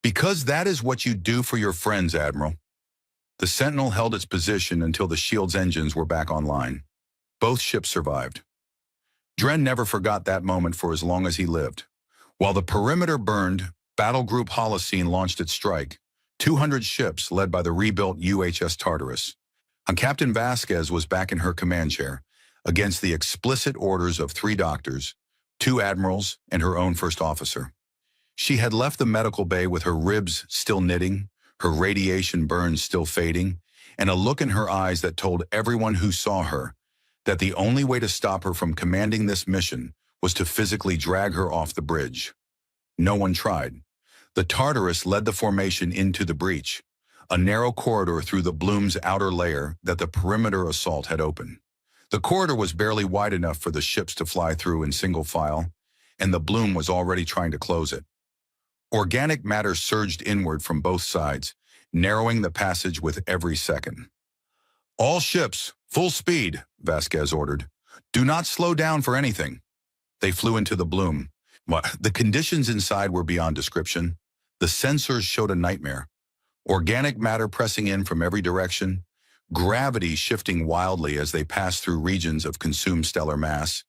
Because that is what you do for your friends, Admiral. The Sentinel held its position until the shield's engines were back online. Both ships survived. Dren never forgot that moment for as long as he lived. While the perimeter burned, Battle Group Holocene launched its strike. 200 ships led by the rebuilt UHS Tartarus. And Captain Vasquez was back in her command chair, against the explicit orders of 3 doctors, 2 admirals, and her own first officer. She had left the medical bay with her ribs still knitting, her radiation burns still fading, and a look in her eyes that told everyone who saw her that the only way to stop her from commanding this mission was to physically drag her off the bridge. No one tried. The Tartarus led the formation into the breach, a narrow corridor through the Bloom's outer layer that the perimeter assault had opened. The corridor was barely wide enough for the ships to fly through in single file, and the Bloom was already trying to close it. Organic matter surged inward from both sides, narrowing the passage with every second. "All ships, full speed," Vasquez ordered. "Do not slow down for anything." They flew into the Bloom. The conditions inside were beyond description. The sensors showed a nightmare. Organic matter pressing in from every direction, gravity shifting wildly as they passed through regions of consumed stellar mass,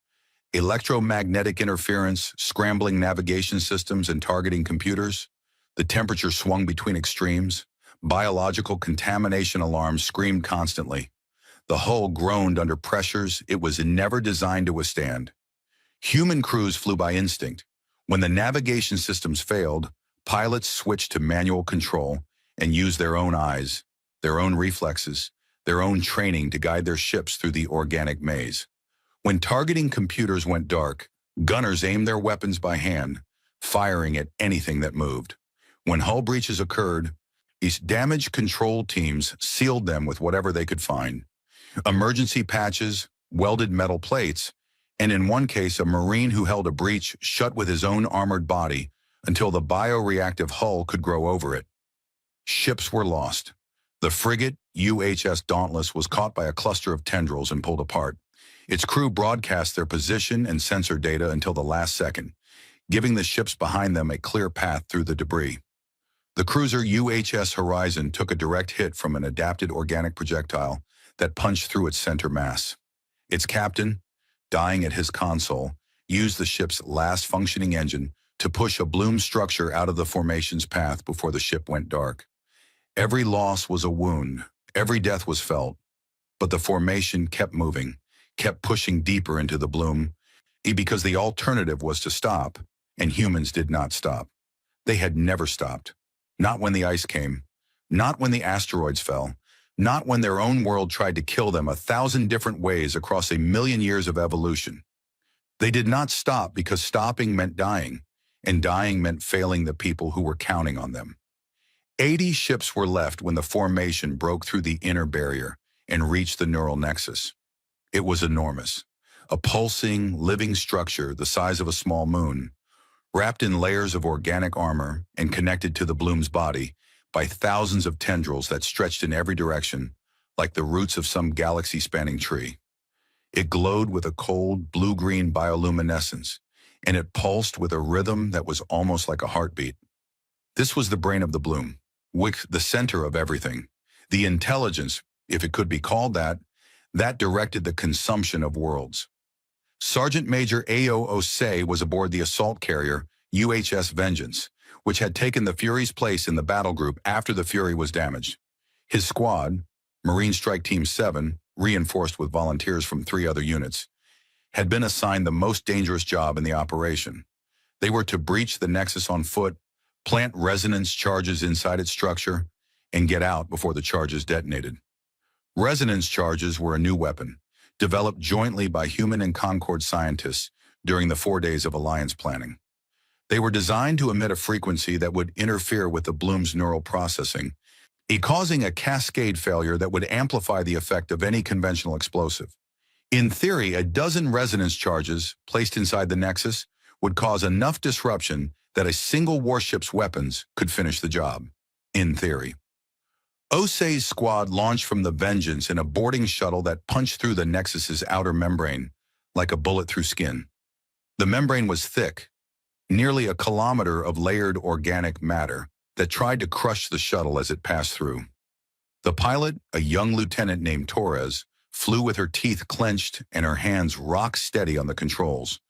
electromagnetic interference, scrambling navigation systems and targeting computers. The temperature swung between extremes. Biological contamination alarms screamed constantly. The hull groaned under pressures it was never designed to withstand. Human crews flew by instinct. When the navigation systems failed, pilots switched to manual control and used their own eyes, their own reflexes, their own training to guide their ships through the organic maze. When targeting computers went dark, gunners aimed their weapons by hand, firing at anything that moved. When hull breaches occurred, these damage control teams sealed them with whatever they could find. Emergency patches, welded metal plates, and in one case a Marine who held a breach shut with his own armored body until the bioreactive hull could grow over it. Ships were lost. The frigate UHS Dauntless was caught by a cluster of tendrils and pulled apart. Its crew broadcast their position and sensor data until the last second, giving the ships behind them a clear path through the debris. The cruiser UHS Horizon took a direct hit from an adapted organic projectile that punched through its center mass. Its captain, dying at his console, used the ship's last functioning engine to push a Bloom structure out of the formation's path before the ship went dark. Every loss was a wound, every death was felt, but the formation kept moving, kept pushing deeper into the Bloom, because the alternative was to stop, and humans did not stop. They had never stopped. Not when the ice came, not when the asteroids fell, not when their own world tried to kill them 1,000 different ways across 1,000,000 years of evolution. They did not stop because stopping meant dying, and dying meant failing the people who were counting on them. 80 ships were left when the formation broke through the inner barrier and reached the neural nexus. It was enormous, a pulsing, living structure the size of a small moon, wrapped in layers of organic armor and connected to the Bloom's body by thousands of tendrils that stretched in every direction, like the roots of some galaxy-spanning tree. It glowed with a cold, blue-green bioluminescence, and it pulsed with a rhythm that was almost like a heartbeat. This was the brain of the Bloom, the center of everything, the intelligence, if it could be called that directed the consumption of worlds. Sergeant Major A.O. Osei was aboard the assault carrier UHS Vengeance, which had taken the Fury's place in the battle group after the Fury was damaged. His squad, Marine Strike Team 7, reinforced with volunteers from 3 other units, had been assigned the most dangerous job in the operation. They were to breach the Nexus on foot, plant resonance charges inside its structure, and get out before the charges detonated. Resonance charges were a new weapon, developed jointly by human and Concord scientists during the 4 days of Alliance planning. They were designed to emit a frequency that would interfere with the Bloom's neural processing, causing a cascade failure that would amplify the effect of any conventional explosive. In theory, a dozen resonance charges placed inside the Nexus would cause enough disruption that a single warship's weapons could finish the job. In theory. Osei's squad launched from the Vengeance in a boarding shuttle that punched through the Nexus's outer membrane, like a bullet through skin. The membrane was thick, nearly a kilometer of layered organic matter that tried to crush the shuttle as it passed through. The pilot, a young lieutenant named Torres, flew with her teeth clenched and her hands rock steady on the controls,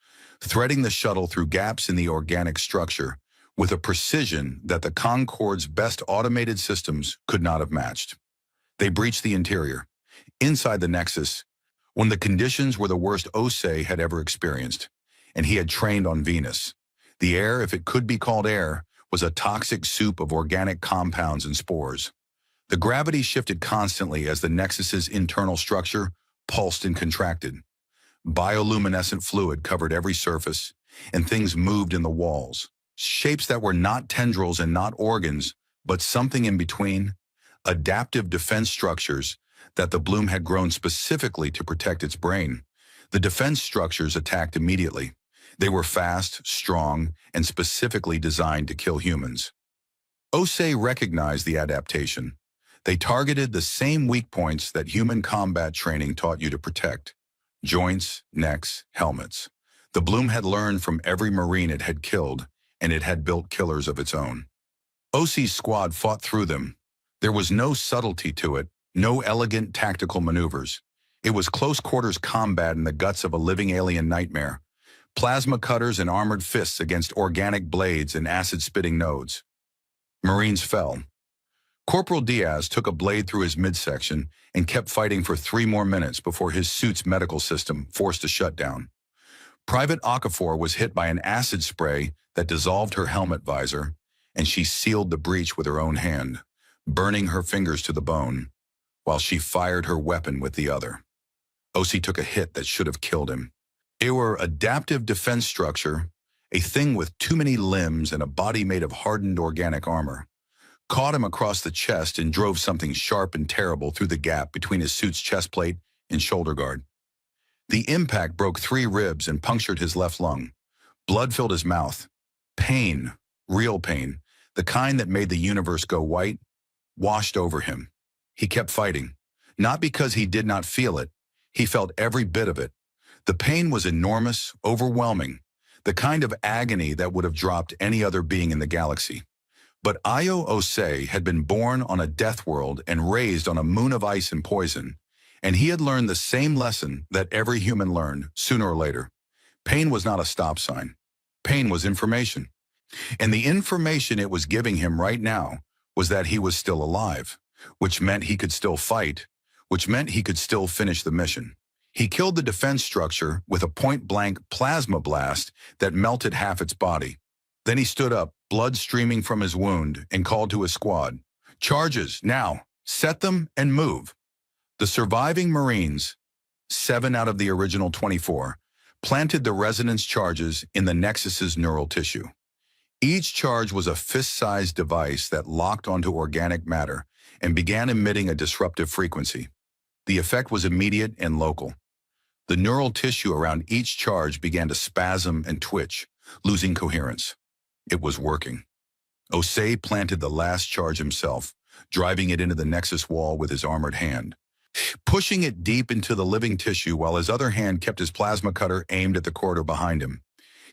threading the shuttle through gaps in the organic structure with a precision that the Concorde's best automated systems could not have matched. They breached the interior. Inside the Nexus, when the conditions were the worst Osei had ever experienced, and he had trained on Venus. The air, if it could be called air, was a toxic soup of organic compounds and spores. The gravity shifted constantly as the Nexus's internal structure pulsed and contracted. Bioluminescent fluid covered every surface, and things moved in the walls. Shapes that were not tendrils and not organs, but something in between. Adaptive defense structures that the bloom had grown specifically to protect its brain. The defense structures attacked immediately. They were fast, strong, and specifically designed to kill humans. Osei recognized the adaptation. They targeted the same weak points that human combat training taught you to protect: joints, necks, helmets. The bloom had learned from every Marine it had killed, and it had built killers of its own. Osei's squad fought through them. There was no subtlety to it, no elegant tactical maneuvers. It was close-quarters combat in the guts of a living alien nightmare. Plasma cutters and armored fists against organic blades and acid-spitting nodes. Marines fell. Corporal Diaz took a blade through his midsection and kept fighting for 3 more minutes before his suit's medical system forced a shutdown. Private Okafor was hit by an acid spray that dissolved her helmet visor, and she sealed the breach with her own hand, burning her fingers to the bone, while she fired her weapon with the other. Osei took a hit that should have killed him. Our adaptive defense structure, a thing with too many limbs and a body made of hardened organic armor, caught him across the chest and drove something sharp and terrible through the gap between his suit's chest plate and shoulder guard. The impact broke 3 ribs and punctured his left lung. Blood filled his mouth. Pain, real pain, the kind that made the universe go white, washed over him. He kept fighting, not because he did not feel it. He felt every bit of it. The pain was enormous, overwhelming, the kind of agony that would have dropped any other being in the galaxy. But Io Osei had been born on a death world and raised on a moon of ice and poison, and he had learned the same lesson that every human learned, sooner or later. Pain was not a stop sign. Pain was information. And the information it was giving him right now was that he was still alive, which meant he could still fight, which meant he could still finish the mission. He killed the defense structure with a point-blank plasma blast that melted half its body. Then he stood up, blood streaming from his wound, and called to his squad. Charges, now, set them and move. The surviving Marines, 7 out of the original 24, planted the resonance charges in the Nexus's neural tissue. Each charge was a fist-sized device that locked onto organic matter and began emitting a disruptive frequency. The effect was immediate and local. The neural tissue around each charge began to spasm and twitch, losing coherence. It was working. Osei planted the last charge himself, driving it into the Nexus wall with his armored hand, pushing it deep into the living tissue while his other hand kept his plasma cutter aimed at the corridor behind him.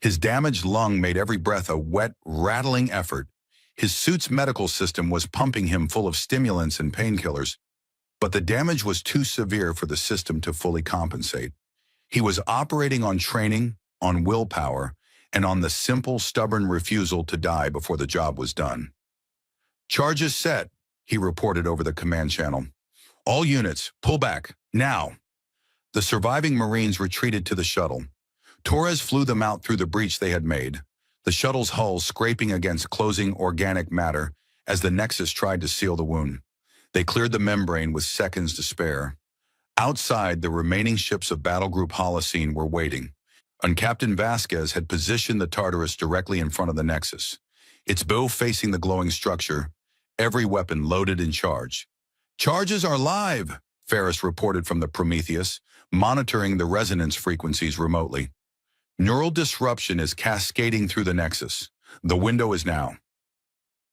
His damaged lung made every breath a wet, rattling effort. His suit's medical system was pumping him full of stimulants and painkillers, but the damage was too severe for the system to fully compensate. He was operating on training, on willpower, and on the simple, stubborn refusal to die before the job was done. "Charges set," he reported over the command channel. "All units, pull back, now." The surviving Marines retreated to the shuttle. Torres flew them out through the breach they had made, the shuttle's hull scraping against closing organic matter as the Nexus tried to seal the wound. They cleared the membrane with seconds to spare. Outside, the remaining ships of Battle Group Holocene were waiting, and Captain Vasquez had positioned the Tartarus directly in front of the Nexus, its bow facing the glowing structure, every weapon loaded and charged. "Charges are live," Ferris reported from the Prometheus, monitoring the resonance frequencies remotely. "Neural disruption is cascading through the Nexus. The window is now."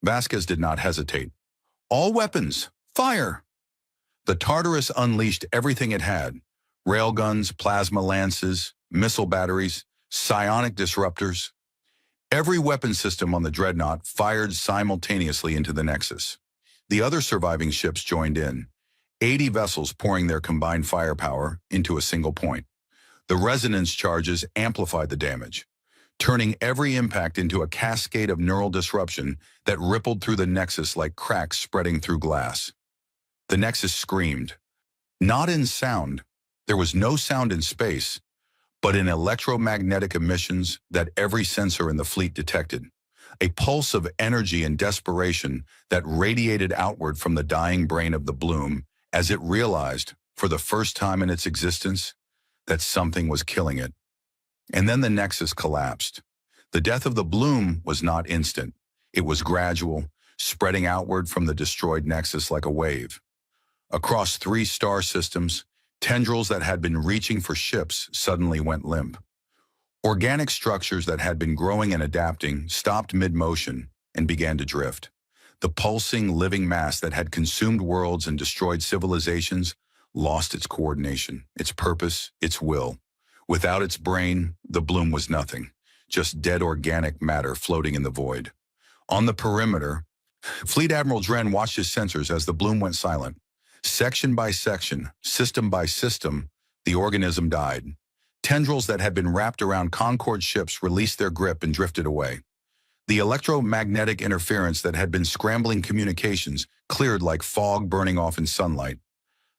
Vasquez did not hesitate. "All weapons, fire!" The Tartarus unleashed everything it had: railguns, plasma lances, missile batteries, psionic disruptors. Every weapon system on the Dreadnought fired simultaneously into the Nexus. The other surviving ships joined in, 80 vessels pouring their combined firepower into a single point. The resonance charges amplified the damage, turning every impact into a cascade of neural disruption that rippled through the Nexus like cracks spreading through glass. The Nexus screamed, not in sound, There was no sound in space, but in electromagnetic emissions that every sensor in the fleet detected. A pulse of energy and desperation that radiated outward from the dying brain of the Bloom as it realized, for the first time in its existence, that something was killing it. And then the Nexus collapsed. The death of the Bloom was not instant. It was gradual, spreading outward from the destroyed Nexus like a wave. Across 3 star systems, tendrils that had been reaching for ships suddenly went limp. Organic structures that had been growing and adapting stopped mid-motion and began to drift. The pulsing, living mass that had consumed worlds and destroyed civilizations lost its coordination, its purpose, its will. Without its brain, the Bloom was nothing, just dead organic matter floating in the void. On the perimeter, Fleet Admiral Dren watched his sensors as the Bloom went silent. Section by section, system by system, the organism died. Tendrils that had been wrapped around Concorde ships released their grip and drifted away. The electromagnetic interference that had been scrambling communications cleared like fog burning off in sunlight.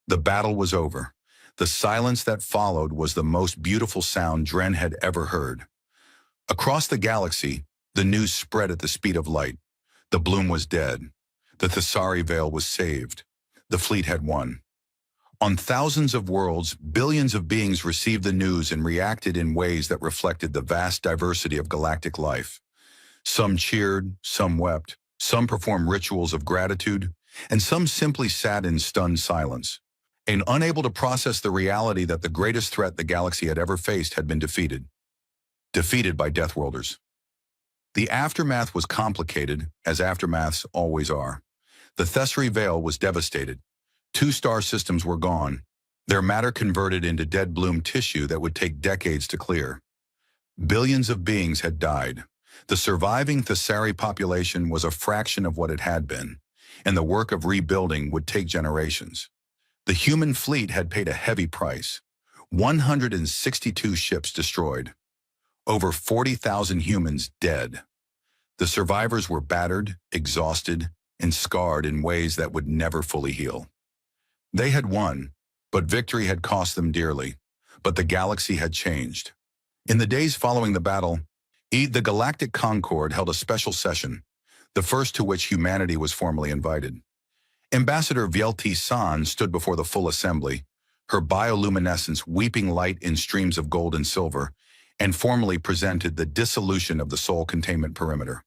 The battle was over. The silence that followed was the most beautiful sound Dren had ever heard. Across the galaxy, the news spread at the speed of light. The Bloom was dead. The Thessari Veil was saved. The fleet had won. On thousands of worlds, billions of beings received the news and reacted in ways that reflected the vast diversity of galactic life. Some cheered, some wept, some performed rituals of gratitude, and some simply sat in stunned silence, and unable to process the reality that the greatest threat the galaxy had ever faced had been defeated. Defeated by Deathworlders. The aftermath was complicated, as aftermaths always are. The Thessari Veil was devastated. 2 star systems were gone, their matter converted into dead Bloom tissue that would take decades to clear. Billions of beings had died. The surviving Thessari population was a fraction of what it had been, and the work of rebuilding would take generations. The human fleet had paid a heavy price. 162 ships destroyed. Over 40,000 humans dead. The survivors were battered, exhausted, and scarred in ways that would never fully heal. They had won, but victory had cost them dearly. But the galaxy had changed. In the days following the battle, the Galactic Concorde held a special session, the first to which humanity was formally invited. Ambassador Vielti San stood before the full assembly, her bioluminescence weeping light in streams of gold and silver, and formally presented the dissolution of the Soul Containment Perimeter.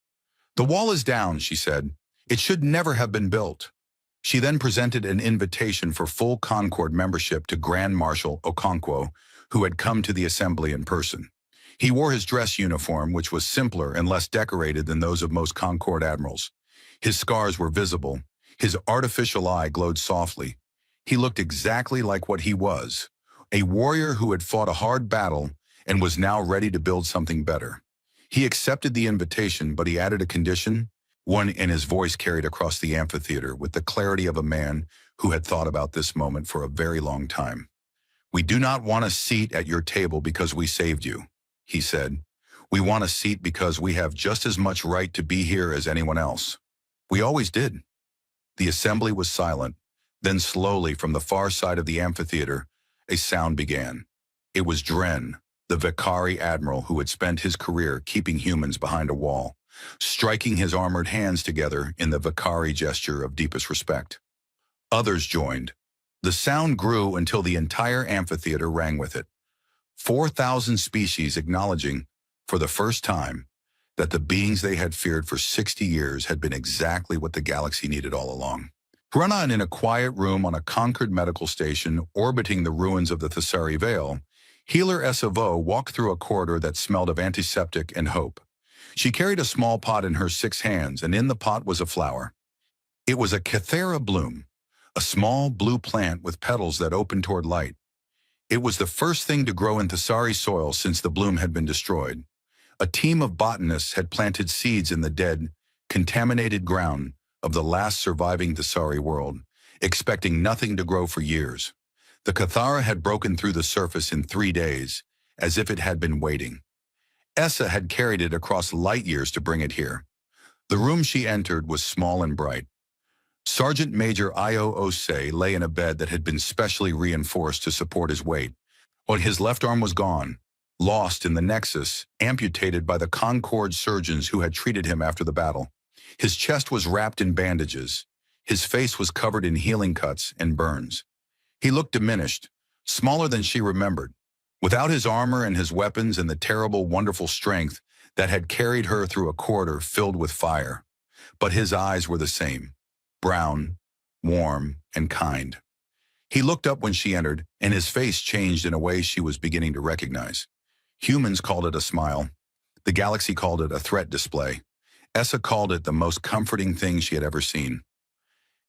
"The wall is down," she said. "It should never have been built." She then presented an invitation for full Concorde membership to Grand Marshal Okonkwo, who had come to the assembly in person. He wore his dress uniform, which was simpler and less decorated than those of most Concorde admirals. His scars were visible. His artificial eye glowed softly. He looked exactly like what he was, a warrior who had fought a hard battle and was now ready to build something better. He accepted the invitation, but he added a condition, one in his voice carried across the amphitheater with the clarity of a man who had thought about this moment for a very long time. "We do not want a seat at your table because we saved you," he said. "We want a seat because we have just as much right to be here as anyone else. We always did." The assembly was silent. Then slowly, from the far side of the amphitheater, a sound began. It was Dren, the Vakari admiral who had spent his career keeping humans behind a wall, striking his armored hands together in the Vakari gesture of deepest respect. Others joined. The sound grew until the entire amphitheater rang with it. 4,000 species acknowledging, for the first time, that the beings they had feared for 60 years had been exactly what the galaxy needed all along. Run in a quiet room on a conquered medical station orbiting the ruins of the Thessari Veil, Healer SOS walked through a corridor that smelled of antiseptic and hope. She carried a small pot in her 6 hands, and in the pot was a flower. It was a Cathera bloom, a small blue plant with petals that opened toward light. It was the first thing to grow in Thessari soil since the bloom had been destroyed. A team of botanists had planted seeds in the dead, contaminated ground of the last surviving Thessari world, expecting nothing to grow for years. The Cathara had broken through the surface in 3 days, as if it had been waiting. Essa had carried it across light years to bring it here. The room she entered was small and bright. Sergeant Major Io Osei lay in a bed that had been specially reinforced to support his weight. But his left arm was gone, lost in the nexus, amputated by the Concord surgeons who had treated him after the battle. His chest was wrapped in bandages. His face was covered in healing cuts and burns. He looked diminished, smaller than she remembered, without his armor and his weapons and the terrible, wonderful strength that had carried her through a corridor filled with fire. But his eyes were the same, brown, warm, and kind. He looked up when she entered, and his face changed in a way she was beginning to recognize. Humans called it a smile. The galaxy called it a threat display. Essa called it the most comforting thing she had ever seen.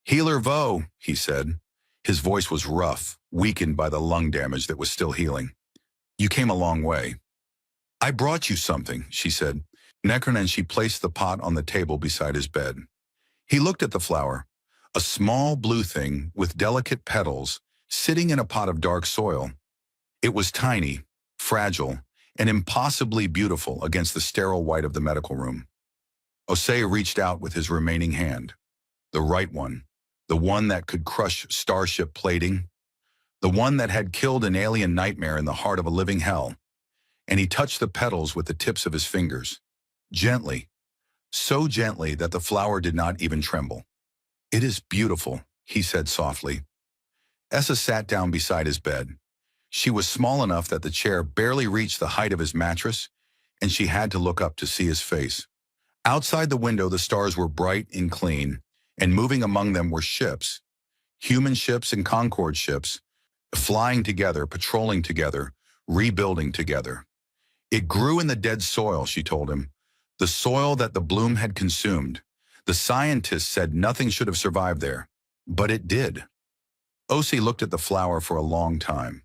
"Healer Vo," he said. His voice was rough, weakened by the lung damage that was still healing. "You came a long way." "I brought you something," she said. Necron, and she placed the pot on the table beside his bed. He looked at the flower, a small blue thing with delicate petals sitting in a pot of dark soil. It was tiny, fragile, and impossibly beautiful against the sterile white of the medical room. Osei reached out with his remaining hand, the right one, the one that could crush starship plating, the one that had killed an alien nightmare in the heart of a living hell, and he touched the petals with the tips of his fingers, gently, so gently that the flower did not even tremble. "It is beautiful," he said softly. Essa sat down beside his bed. She was small enough that the chair barely reached the height of his mattress, and she had to look up to see his face. Outside the window, the stars were bright and clean, and moving among them were ships, human ships and Concord ships, flying together, patrolling together, rebuilding together. It grew in the dead soil, she told him, the soil that the bloom had consumed. The scientists said nothing should have survived there, but it did. Osei looked at the flower for a long time.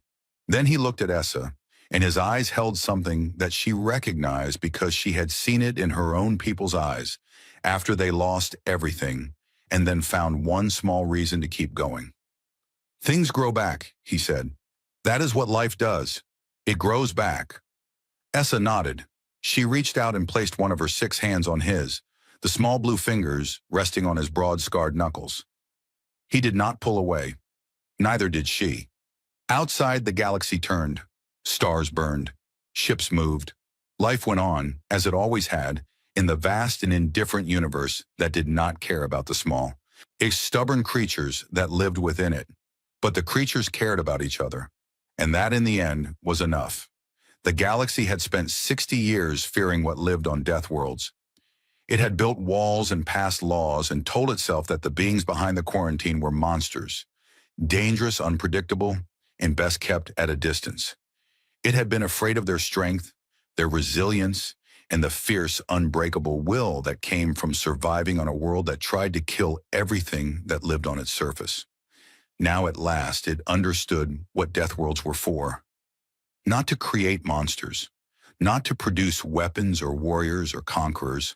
Then he looked at Essa, and his eyes held something that she recognized because she had seen it in her own people's eyes after they lost everything and then found one small reason to keep going. "Things grow back," he said. "That is what life does. It grows back." Essa nodded. She reached out and placed one of her 6 hands on his, the small blue fingers resting on his broad, scarred knuckles. He did not pull away. Neither did she. Outside, the galaxy turned. Stars burned. Ships moved. Life went on, as it always had, in the vast and indifferent universe that did not care about the small, stubborn creatures that lived within it. But the creatures cared about each other, and that in the end was enough. The galaxy had spent 60 years fearing what lived on death worlds. It had built walls and passed laws and told itself that the beings behind the quarantine were monsters, dangerous, unpredictable, and best kept at a distance. It had been afraid of their strength, their resilience, and the fierce, unbreakable will that came from surviving on a world that tried to kill everything that lived on its surface. Now at last it understood what death worlds were for. Not to create monsters, not to produce weapons or warriors or conquerors.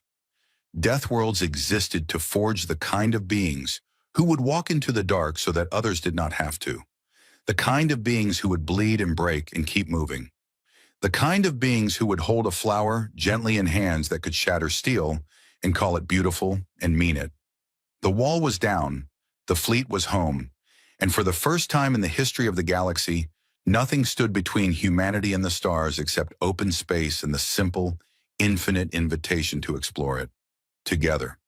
Death worlds existed to forge the kind of beings who would walk into the dark so that others did not have to. The kind of beings who would bleed and break and keep moving. The kind of beings who would hold a flower gently in hands that could shatter steel and call it beautiful and mean it. The wall was down, the fleet was home, and for the first time in the history of the galaxy, nothing stood between humanity and the stars except open space and the simple, infinite invitation to explore it together.